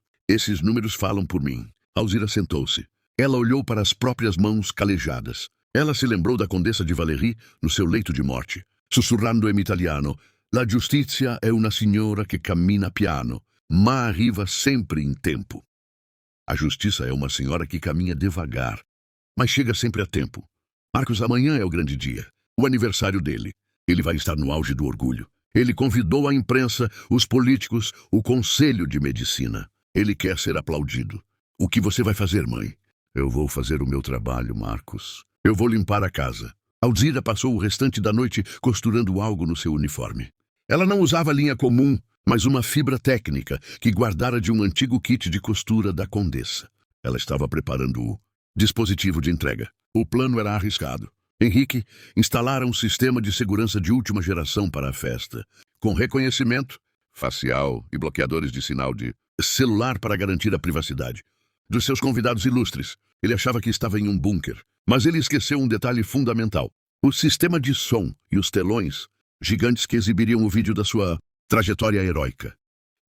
falam por mim. Alzira sentou-se. Ela olhou para as próprias mãos calejadas. Ela se lembrou da Condessa de Valéry no seu leito de morte, sussurrando em italiano: La giustizia è una signora che cammina piano, ma arriva sempre em tempo. A justiça é uma senhora que caminha devagar, mas chega sempre a tempo. Marcos, amanhã é o grande dia, o aniversário dele. Ele vai estar no auge do orgulho. Ele convidou a imprensa, os políticos, o Conselho de Medicina. Ele quer ser aplaudido. O que você vai fazer, mãe? Eu vou fazer o meu trabalho, Marcos. Eu vou limpar a casa. Alzira passou o restante da noite costurando algo no seu uniforme. Ela não usava linha comum, mas uma fibra técnica que guardara de um antigo kit de costura da Condessa. Ela estava preparando o dispositivo de entrega. O plano era arriscado. Henrique instalara um sistema de segurança de última geração para a festa, com reconhecimento facial e bloqueadores de sinal de celular para garantir a privacidade dos seus convidados ilustres. Ele achava que estava em um bunker, mas ele esqueceu um detalhe fundamental. O sistema de som e os telões, gigantes que exibiriam o vídeo da sua trajetória heróica,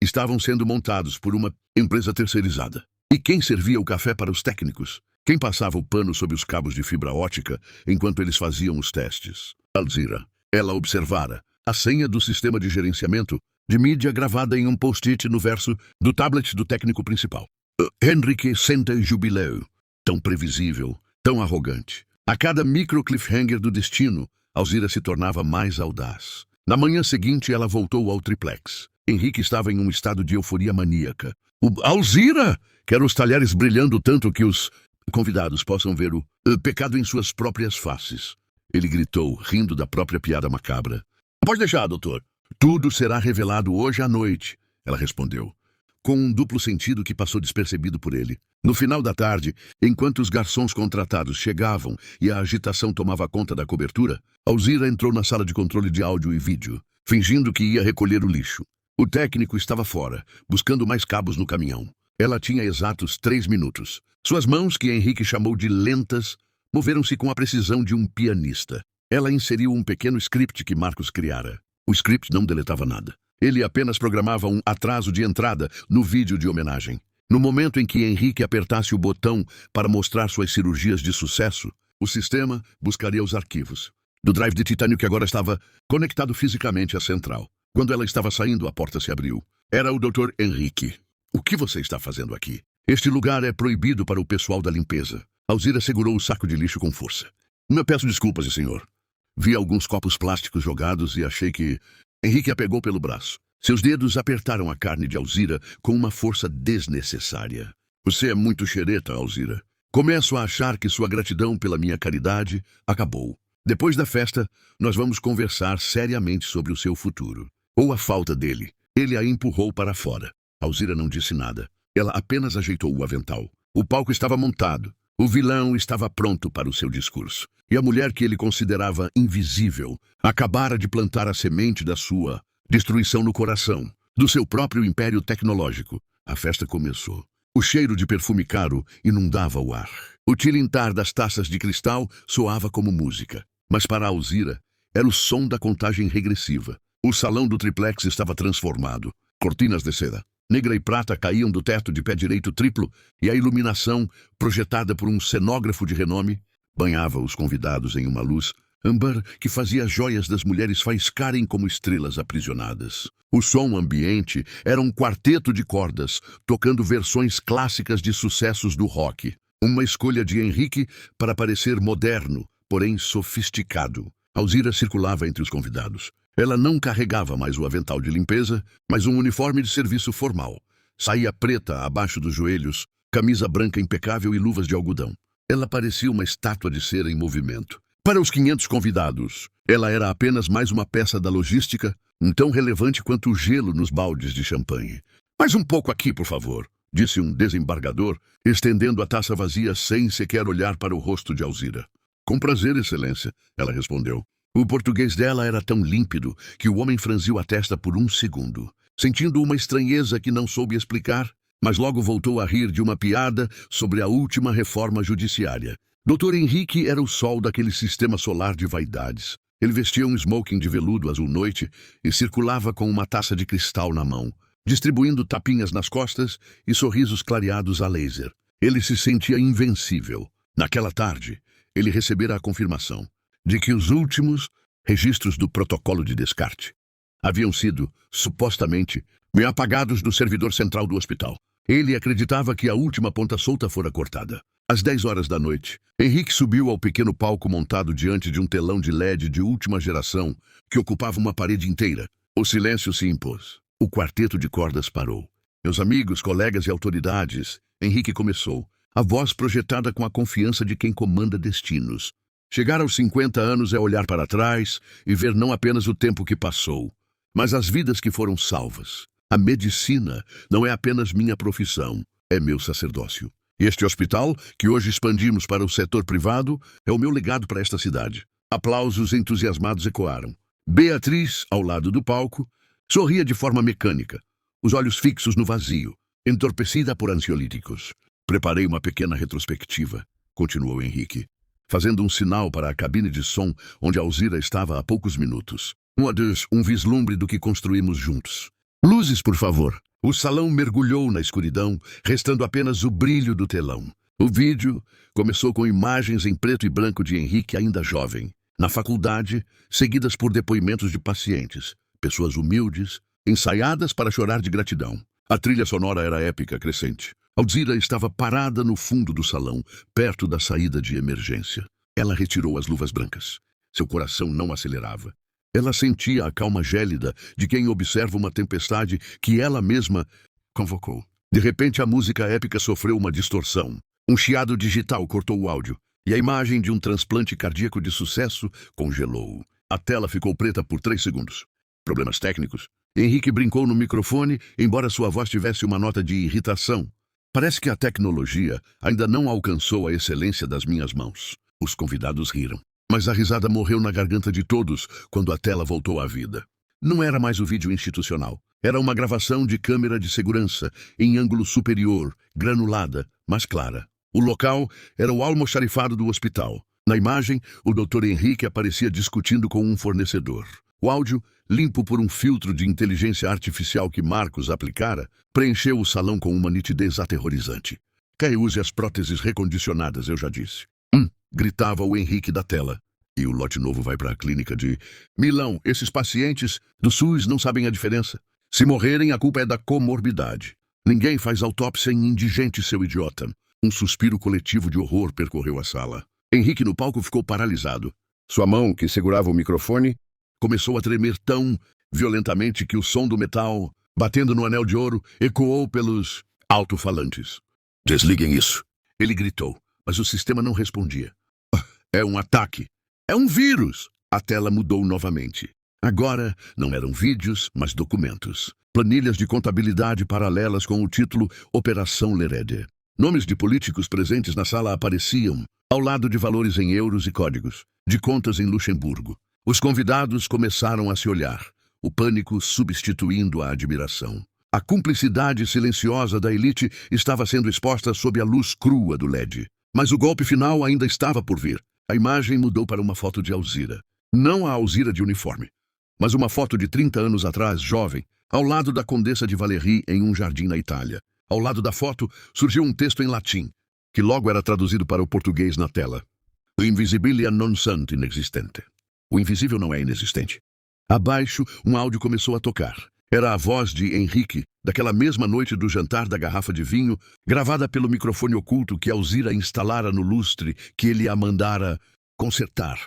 estavam sendo montados por uma empresa terceirizada. E quem servia o café para os técnicos? Quem passava o pano sob os cabos de fibra ótica enquanto eles faziam os testes? Alzira. Ela observara a senha do sistema de gerenciamento de mídia gravada em um post-it no verso do tablet do técnico principal. Henrique senta jubileu. Tão previsível, tão arrogante. A cada micro-cliffhanger do destino, Alzira se tornava mais audaz. Na manhã seguinte, ela voltou ao triplex. Henrique estava em um estado de euforia maníaca. Alzira! Quero os talheres brilhando tanto que os convidados possam ver o pecado em suas próprias faces. Ele gritou, rindo da própria piada macabra. Pode deixar, doutor. Tudo será revelado hoje à noite, ela respondeu, com um duplo sentido que passou despercebido por ele. No final da tarde, enquanto os garçons contratados chegavam e a agitação tomava conta da cobertura, Alzira entrou na sala de controle de áudio e vídeo, fingindo que ia recolher o lixo. O técnico estava fora, buscando mais cabos no caminhão. Ela tinha exatos 3 minutos. Suas mãos, que Henrique chamou de lentas, moveram-se com a precisão de um pianista. Ela inseriu um pequeno script que Marcos criara. O script não deletava nada. Ele apenas programava um atraso de entrada no vídeo de homenagem. No momento em que Henrique apertasse o botão para mostrar suas cirurgias de sucesso, o sistema buscaria os arquivos do drive de titânio que agora estava conectado fisicamente à central. Quando ela estava saindo, a porta se abriu. Era o Dr. Henrique. O que você está fazendo aqui? Este lugar é proibido para o pessoal da limpeza. Alzira segurou o saco de lixo com força. Eu peço desculpas, senhor. Vi alguns copos plásticos jogados e achei que... Henrique a pegou pelo braço. Seus dedos apertaram a carne de Alzira com uma força desnecessária. Você é muito xereta, Alzira. Começo a achar que sua gratidão pela minha caridade acabou. Depois da festa, nós vamos conversar seriamente sobre o seu futuro. Ou a falta dele. Ele a empurrou para fora. Alzira não disse nada. Ela apenas ajeitou o avental. O palco estava montado. O vilão estava pronto para o seu discurso. E a mulher que ele considerava invisível acabara de plantar a semente da sua destruição no coração, do seu próprio império tecnológico. A festa começou. O cheiro de perfume caro inundava o ar. O tilintar das taças de cristal soava como música. Mas para Alzira, era o som da contagem regressiva. O salão do triplex estava transformado. Cortinas de seda negra e prata caíam do teto de pé direito triplo e a iluminação, projetada por um cenógrafo de renome, banhava os convidados em uma luz âmbar que fazia as joias das mulheres faiscarem como estrelas aprisionadas. O som ambiente era um quarteto de cordas, tocando versões clássicas de sucessos do rock. Uma escolha de Henrique para parecer moderno, porém sofisticado. Alzira circulava entre os convidados. Ela não carregava mais o avental de limpeza, mas um uniforme de serviço formal. Saia preta abaixo dos joelhos, camisa branca impecável e luvas de algodão. Ela parecia uma estátua de cera em movimento. Para os 500 convidados, ela era apenas mais uma peça da logística, tão relevante quanto o gelo nos baldes de champanhe. Mais um pouco aqui, por favor, disse um desembargador, estendendo a taça vazia sem sequer olhar para o rosto de Alzira. Com prazer, excelência, ela respondeu. O português dela era tão límpido que o homem franziu a testa por um segundo, sentindo uma estranheza que não soube explicar, mas logo voltou a rir de uma piada sobre a última reforma judiciária. Dr. Henrique era o sol daquele sistema solar de vaidades. Ele vestia um smoking de veludo azul noite e circulava com uma taça de cristal na mão, distribuindo tapinhas nas costas e sorrisos clareados a laser. Ele se sentia invencível. Naquela tarde, ele recebera a confirmação de que os últimos registros do protocolo de descarte haviam sido, supostamente, apagados do servidor central do hospital. Ele acreditava que a última ponta solta fora cortada. Às 10 horas da noite, Henrique subiu ao pequeno palco montado diante de um telão de LED de última geração que ocupava uma parede inteira. O silêncio se impôs. O quarteto de cordas parou. Meus amigos, colegas e autoridades, Henrique começou, a voz projetada com a confiança de quem comanda destinos. Chegar aos 50 anos é olhar para trás e ver não apenas o tempo que passou, mas as vidas que foram salvas. A medicina não é apenas minha profissão, é meu sacerdócio. Este hospital, que hoje expandimos para o setor privado, é o meu legado para esta cidade. Aplausos entusiasmados ecoaram. Beatriz, ao lado do palco, sorria de forma mecânica, os olhos fixos no vazio, entorpecida por ansiolíticos. Preparei uma pequena retrospectiva, continuou Henrique, fazendo um sinal para a cabine de som onde Alzira estava há poucos minutos. Um vislumbre do que construímos juntos. Luzes, por favor. O salão mergulhou na escuridão, restando apenas o brilho do telão. O vídeo começou com imagens em preto e branco de Henrique ainda jovem, na faculdade, seguidas por depoimentos de pacientes, pessoas humildes, ensaiadas para chorar de gratidão. A trilha sonora era épica, crescente. Alzira estava parada no fundo do salão, perto da saída de emergência. Ela retirou as luvas brancas. Seu coração não acelerava. Ela sentia a calma gélida de quem observa uma tempestade que ela mesma convocou. De repente, a música épica sofreu uma distorção. Um chiado digital cortou o áudio, e a imagem de um transplante cardíaco de sucesso congelou. A tela ficou preta por 3 segundos. Problemas técnicos? Henrique brincou no microfone, embora sua voz tivesse uma nota de irritação. Parece que a tecnologia ainda não alcançou a excelência das minhas mãos. Os convidados riram. Mas a risada morreu na garganta de todos quando a tela voltou à vida. Não era mais o vídeo institucional. Era uma gravação de câmera de segurança, em ângulo superior, granulada, mas clara. O local era o almoxarifado do hospital. Na imagem, o Dr. Henrique aparecia discutindo com um fornecedor. O áudio, limpo por um filtro de inteligência artificial que Marcos aplicara, preencheu o salão com uma nitidez aterrorizante. Quem use as próteses recondicionadas, eu já disse. Gritava o Henrique da tela. E o lote novo vai para a clínica de Milão. Esses pacientes do SUS não sabem a diferença. Se morrerem, a culpa é da comorbidade. Ninguém faz autópsia em indigente, seu idiota. Um suspiro coletivo de horror percorreu a sala. Henrique no palco ficou paralisado. Sua mão, que segurava o microfone, começou a tremer tão violentamente que o som do metal, batendo no anel de ouro, ecoou pelos alto-falantes. Desliguem isso, ele gritou, mas o sistema não respondia. É um ataque. É um vírus. A tela mudou novamente. Agora, não eram vídeos, mas documentos. Planilhas de contabilidade paralelas com o título Operação Lerede. Nomes de políticos presentes na sala apareciam, ao lado de valores em euros e códigos, de contas em Luxemburgo. Os convidados começaram a se olhar, o pânico substituindo a admiração. A cumplicidade silenciosa da elite estava sendo exposta sob a luz crua do LED. Mas o golpe final ainda estava por vir. A imagem mudou para uma foto de Alzira. Não a Alzira de uniforme, mas uma foto de 30 anos atrás, jovem, ao lado da Condessa de Valery em um jardim na Itália. Ao lado da foto surgiu um texto em latim, que logo era traduzido para o português na tela. O invisibilia non sunt inexistente. O invisível não é inexistente. Abaixo, um áudio começou a tocar. Era a voz de Henrique, daquela mesma noite do jantar da garrafa de vinho, gravada pelo microfone oculto que Alzira instalara no lustre que ele a mandara consertar.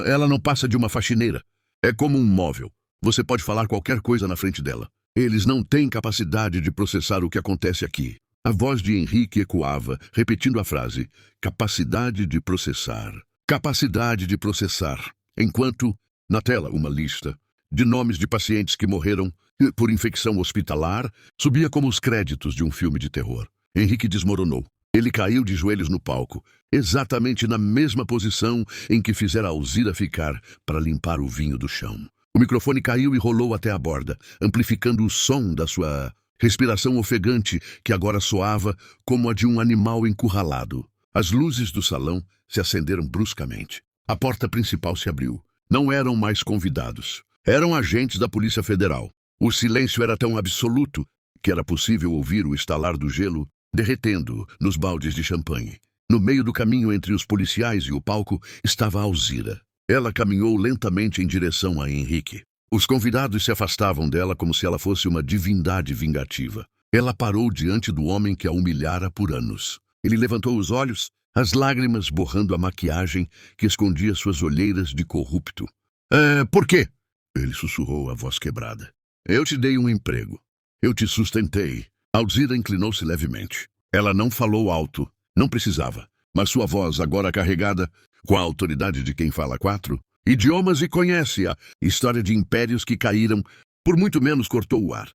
Ela não passa de uma faxineira. É como um móvel. Você pode falar qualquer coisa na frente dela. Eles não têm capacidade de processar o que acontece aqui. A voz de Henrique ecoava, repetindo a frase: capacidade de processar. Capacidade de processar. Enquanto, na tela, uma lista de nomes de pacientes que morreram por infecção hospitalar subia como os créditos de um filme de terror. Henrique desmoronou. Ele caiu de joelhos no palco, exatamente na mesma posição em que fizera Alzira ficar para limpar o vinho do chão. O microfone caiu e rolou até a borda, amplificando o som da sua respiração ofegante, que agora soava como a de um animal encurralado. As luzes do salão se acenderam bruscamente. A porta principal se abriu. Não eram mais convidados. Eram agentes da Polícia Federal. O silêncio era tão absoluto que era possível ouvir o estalar do gelo derretendo nos baldes de champanhe. No meio do caminho entre os policiais e o palco estava Alzira. Ela caminhou lentamente em direção a Henrique. Os convidados se afastavam dela como se ela fosse uma divindade vingativa. Ela parou diante do homem que a humilhara por anos. Ele levantou os olhos, as lágrimas borrando a maquiagem que escondia suas olheiras de corrupto. Por quê? Ele sussurrou, a voz quebrada. Eu te dei um emprego. Eu te sustentei. Alzira inclinou-se levemente. Ela não falou alto. Não precisava. Mas sua voz, agora carregada, com a autoridade de quem fala 4 idiomas e conhece a história de impérios que caíram, por muito menos cortou o ar.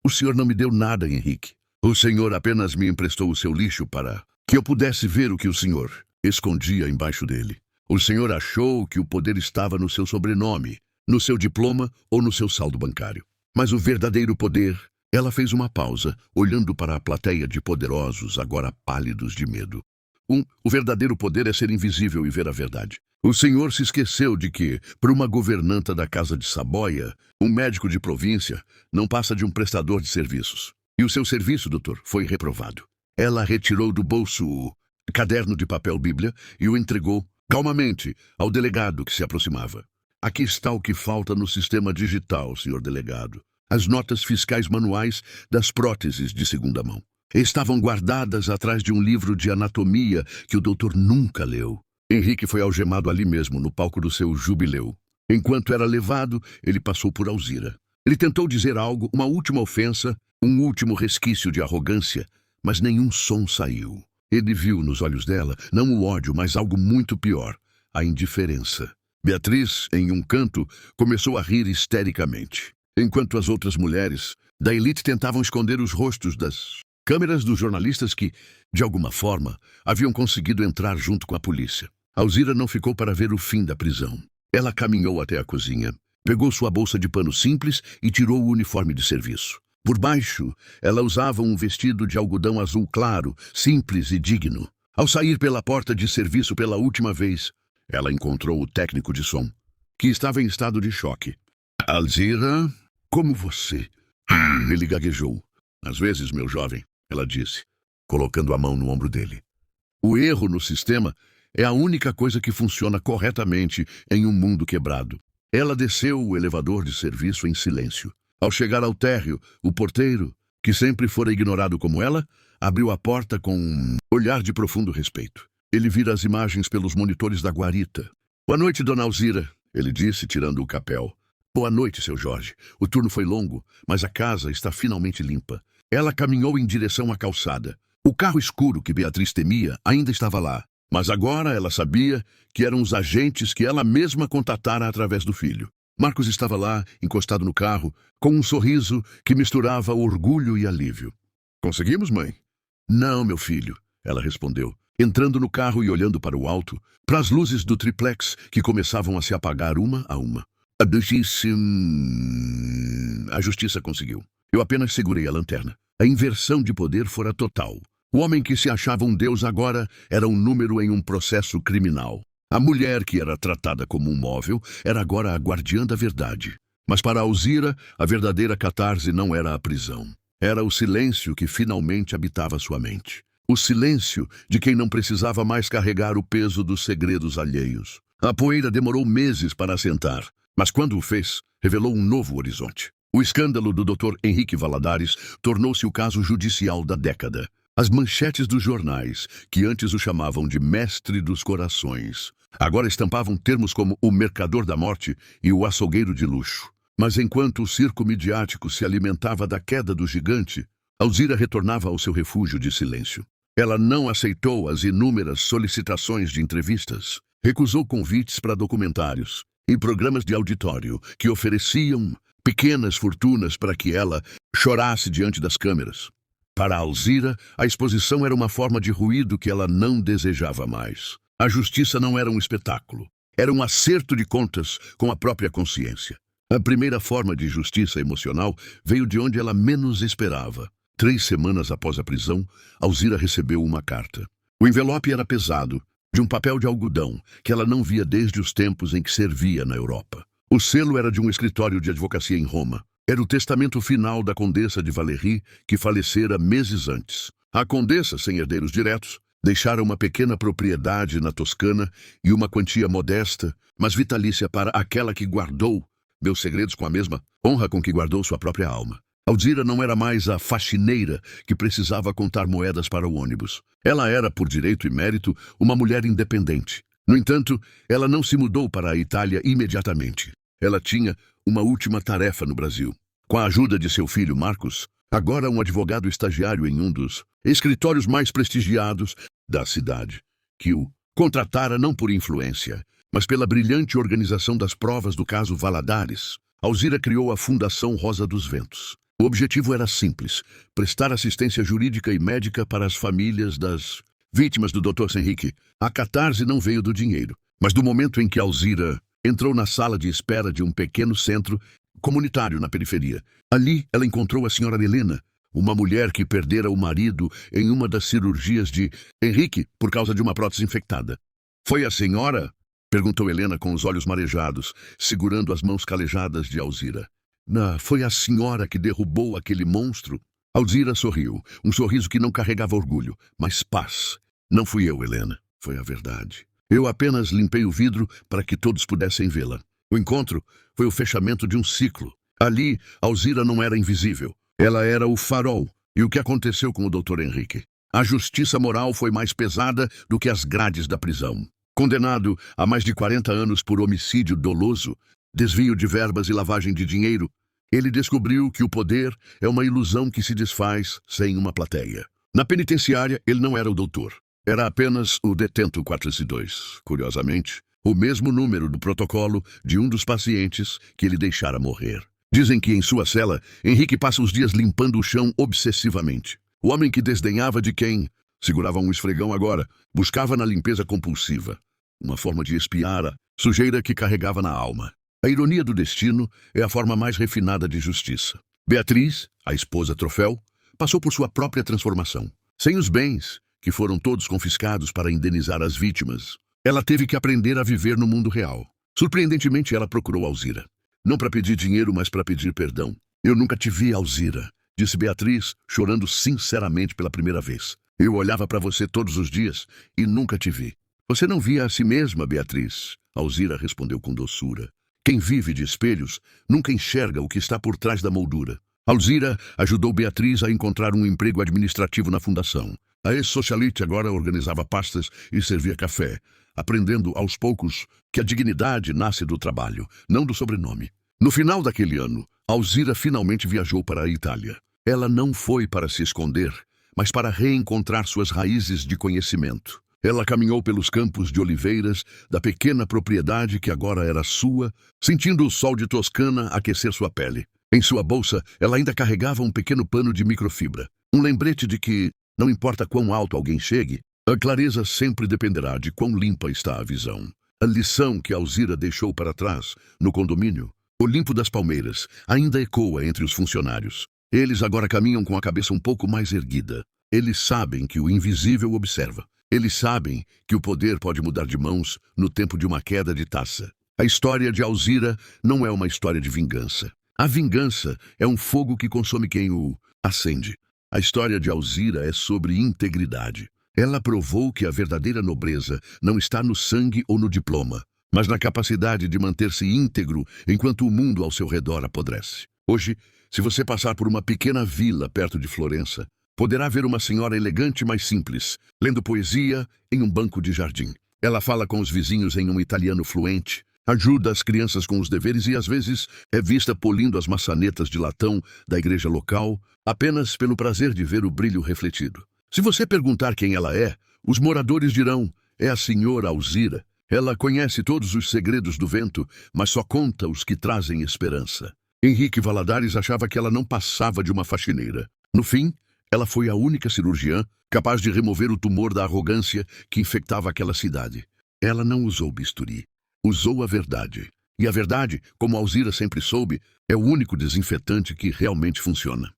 O senhor não me deu nada, Henrique. O senhor apenas me emprestou o seu lixo para que eu pudesse ver o que o senhor escondia embaixo dele. O senhor achou que o poder estava no seu sobrenome, no seu diploma ou no seu saldo bancário. Mas o verdadeiro poder... Ela fez uma pausa, olhando para a plateia de poderosos, agora pálidos de medo. O verdadeiro poder é ser invisível e ver a verdade. O senhor se esqueceu de que, para uma governanta da Casa de Saboia, um médico de província não passa de um prestador de serviços. E o seu serviço, doutor, foi reprovado. Ela retirou do bolso o caderno de papel Bíblia e o entregou, calmamente, ao delegado que se aproximava. Aqui está o que falta no sistema digital, senhor delegado. As notas fiscais manuais das próteses de segunda mão. Estavam guardadas atrás de um livro de anatomia que o doutor nunca leu. Henrique foi algemado ali mesmo, no palco do seu jubileu. Enquanto era levado, ele passou por Alzira. Ele tentou dizer algo, uma última ofensa, um último resquício de arrogância, mas nenhum som saiu. Ele viu nos olhos dela, não o ódio, mas algo muito pior, a indiferença. Beatriz, em um canto, começou a rir histericamente. Enquanto as outras mulheres da elite tentavam esconder os rostos das câmeras dos jornalistas que, de alguma forma, haviam conseguido entrar junto com a polícia. Alzira não ficou para ver o fim da prisão. Ela caminhou até a cozinha, pegou sua bolsa de pano simples e tirou o uniforme de serviço. Por baixo, ela usava um vestido de algodão azul claro, simples e digno. Ao sair pela porta de serviço pela última vez, ela encontrou o técnico de som, que estava em estado de choque. Alzira... Como você? Ele gaguejou. Às vezes, meu jovem, ela disse, colocando a mão no ombro dele. O erro no sistema é a única coisa que funciona corretamente em um mundo quebrado. Ela desceu o elevador de serviço em silêncio. Ao chegar ao térreo, o porteiro, que sempre fora ignorado como ela, abriu a porta com um olhar de profundo respeito. Ele vira as imagens pelos monitores da guarita. Boa noite, dona Alzira, ele disse, tirando o capel. Boa noite, seu Jorge. O turno foi longo, mas a casa está finalmente limpa. Ela caminhou em direção à calçada. O carro escuro que Beatriz temia ainda estava lá, mas agora ela sabia que eram os agentes que ela mesma contatara através do filho. Marcos estava lá, encostado no carro, com um sorriso que misturava orgulho e alívio. Conseguimos, mãe? Não, meu filho, ela respondeu, entrando no carro e olhando para o alto, para as luzes do triplex que começavam a se apagar uma a uma. A justiça conseguiu. Eu apenas segurei a lanterna. A inversão de poder fora total. O homem que se achava um deus agora era um número em um processo criminal. A mulher que era tratada como um móvel era agora a guardiã da verdade. Mas para Alzira, a verdadeira catarse não era a prisão. Era o silêncio que finalmente habitava sua mente. O silêncio de quem não precisava mais carregar o peso dos segredos alheios. A poeira demorou meses para assentar. Mas quando o fez, revelou um novo horizonte. O escândalo do Dr. Henrique Valadares tornou-se o caso judicial da década. As manchetes dos jornais, que antes o chamavam de mestre dos corações, agora estampavam termos como o mercador da morte e o açougueiro de luxo. Mas enquanto o circo midiático se alimentava da queda do gigante, Alzira retornava ao seu refúgio de silêncio. Ela não aceitou as inúmeras solicitações de entrevistas, recusou convites para documentários e programas de auditório que ofereciam pequenas fortunas para que ela chorasse diante das câmeras. Para Alzira, a exposição era uma forma de ruído que ela não desejava mais. A justiça não era um espetáculo, era um acerto de contas com a própria consciência. A primeira forma de justiça emocional veio de onde ela menos esperava. 3 semanas após a prisão, Alzira recebeu uma carta. O envelope era pesado, de um papel de algodão que ela não via desde os tempos em que servia na Europa. O selo era de um escritório de advocacia em Roma. Era o testamento final da Condessa de Valery, que falecera meses antes. A Condessa, sem herdeiros diretos, deixara uma pequena propriedade na Toscana e uma quantia modesta, mas vitalícia para aquela que guardou meus segredos com a mesma honra com que guardou sua própria alma. Alzira não era mais a faxineira que precisava contar moedas para o ônibus. Ela era, por direito e mérito, uma mulher independente. No entanto, ela não se mudou para a Itália imediatamente. Ela tinha uma última tarefa no Brasil. Com a ajuda de seu filho Marcos, agora um advogado estagiário em um dos escritórios mais prestigiados da cidade, que o contratara não por influência, mas pela brilhante organização das provas do caso Valadares, Alzira criou a Fundação Rosa dos Ventos. O objetivo era simples: prestar assistência jurídica e médica para as famílias das vítimas do Dr. Henrique. A catarse não veio do dinheiro, mas do momento em que Alzira entrou na sala de espera de um pequeno centro comunitário na periferia. Ali, ela encontrou a senhora Helena, uma mulher que perdera o marido em uma das cirurgias de Henrique por causa de uma prótese infectada. "Foi a senhora?" perguntou Helena com os olhos marejados, segurando as mãos calejadas de Alzira. Foi a senhora que derrubou aquele monstro?" Alzira sorriu, um sorriso que não carregava orgulho, mas paz. "Não fui eu, Helena. Foi a verdade. Eu apenas limpei o vidro para que todos pudessem vê-la." O encontro foi o fechamento de um ciclo. Ali, Alzira não era invisível. Ela era o farol. E o que aconteceu com o Dr. Henrique? A justiça moral foi mais pesada do que as grades da prisão. Condenado a mais de 40 anos por homicídio doloso, desvio de verbas e lavagem de dinheiro, ele descobriu que o poder é uma ilusão que se desfaz sem uma plateia. Na penitenciária, ele não era o doutor. Era apenas o detento 402. Curiosamente, o mesmo número do protocolo de um dos pacientes que ele deixara morrer. Dizem que em sua cela, Henrique passa os dias limpando o chão obsessivamente. O homem que desdenhava de quem segurava um esfregão agora, buscava na limpeza compulsiva, uma forma de espiar a sujeira que carregava na alma. A ironia do destino é a forma mais refinada de justiça. Beatriz, a esposa troféu, passou por sua própria transformação. Sem os bens, que foram todos confiscados para indenizar as vítimas, ela teve que aprender a viver no mundo real. Surpreendentemente, ela procurou Alzira. Não para pedir dinheiro, mas para pedir perdão. "Eu nunca te vi, Alzira", disse Beatriz, chorando sinceramente pela primeira vez. "Eu olhava para você todos os dias e nunca te vi." "Você não via a si mesma, Beatriz", Alzira respondeu com doçura. "Quem vive de espelhos nunca enxerga o que está por trás da moldura." Alzira ajudou Beatriz a encontrar um emprego administrativo na fundação. A ex-socialite agora organizava pastas e servia café, aprendendo aos poucos que a dignidade nasce do trabalho, não do sobrenome. No final daquele ano, Alzira finalmente viajou para a Itália. Ela não foi para se esconder, mas para reencontrar suas raízes de conhecimento. Ela caminhou pelos campos de oliveiras da pequena propriedade que agora era sua, sentindo o sol de Toscana aquecer sua pele. Em sua bolsa, ela ainda carregava um pequeno pano de microfibra, um lembrete de que, não importa quão alto alguém chegue, a clareza sempre dependerá de quão limpa está a visão. A lição que Alzira deixou para trás, no condomínio, o limpo das palmeiras, ainda ecoa entre os funcionários. Eles agora caminham com a cabeça um pouco mais erguida. Eles sabem que o invisível observa. Eles sabem que o poder pode mudar de mãos no tempo de uma queda de taça. A história de Alzira não é uma história de vingança. A vingança é um fogo que consome quem o acende. A história de Alzira é sobre integridade. Ela provou que a verdadeira nobreza não está no sangue ou no diploma, mas na capacidade de manter-se íntegro enquanto o mundo ao seu redor apodrece. Hoje, se você passar por uma pequena vila perto de Florença, poderá ver uma senhora elegante, mas simples, lendo poesia em um banco de jardim. Ela fala com os vizinhos em um italiano fluente, Ajuda as crianças com os deveres e às vezes é vista polindo as maçanetas de latão da igreja local apenas pelo prazer de ver o brilho refletido. Se você perguntar quem ela é, os moradores dirão: é a senhora Alzira. Ela conhece todos os segredos do vento, mas só conta os que trazem esperança. Henrique Valadares achava que ela não passava de uma faxineira. No fim, ela foi a única cirurgiã capaz de remover o tumor da arrogância que infectava aquela cidade. Ela não usou bisturi. Usou a verdade. E a verdade, como Alzira sempre soube, é o único desinfetante que realmente funciona.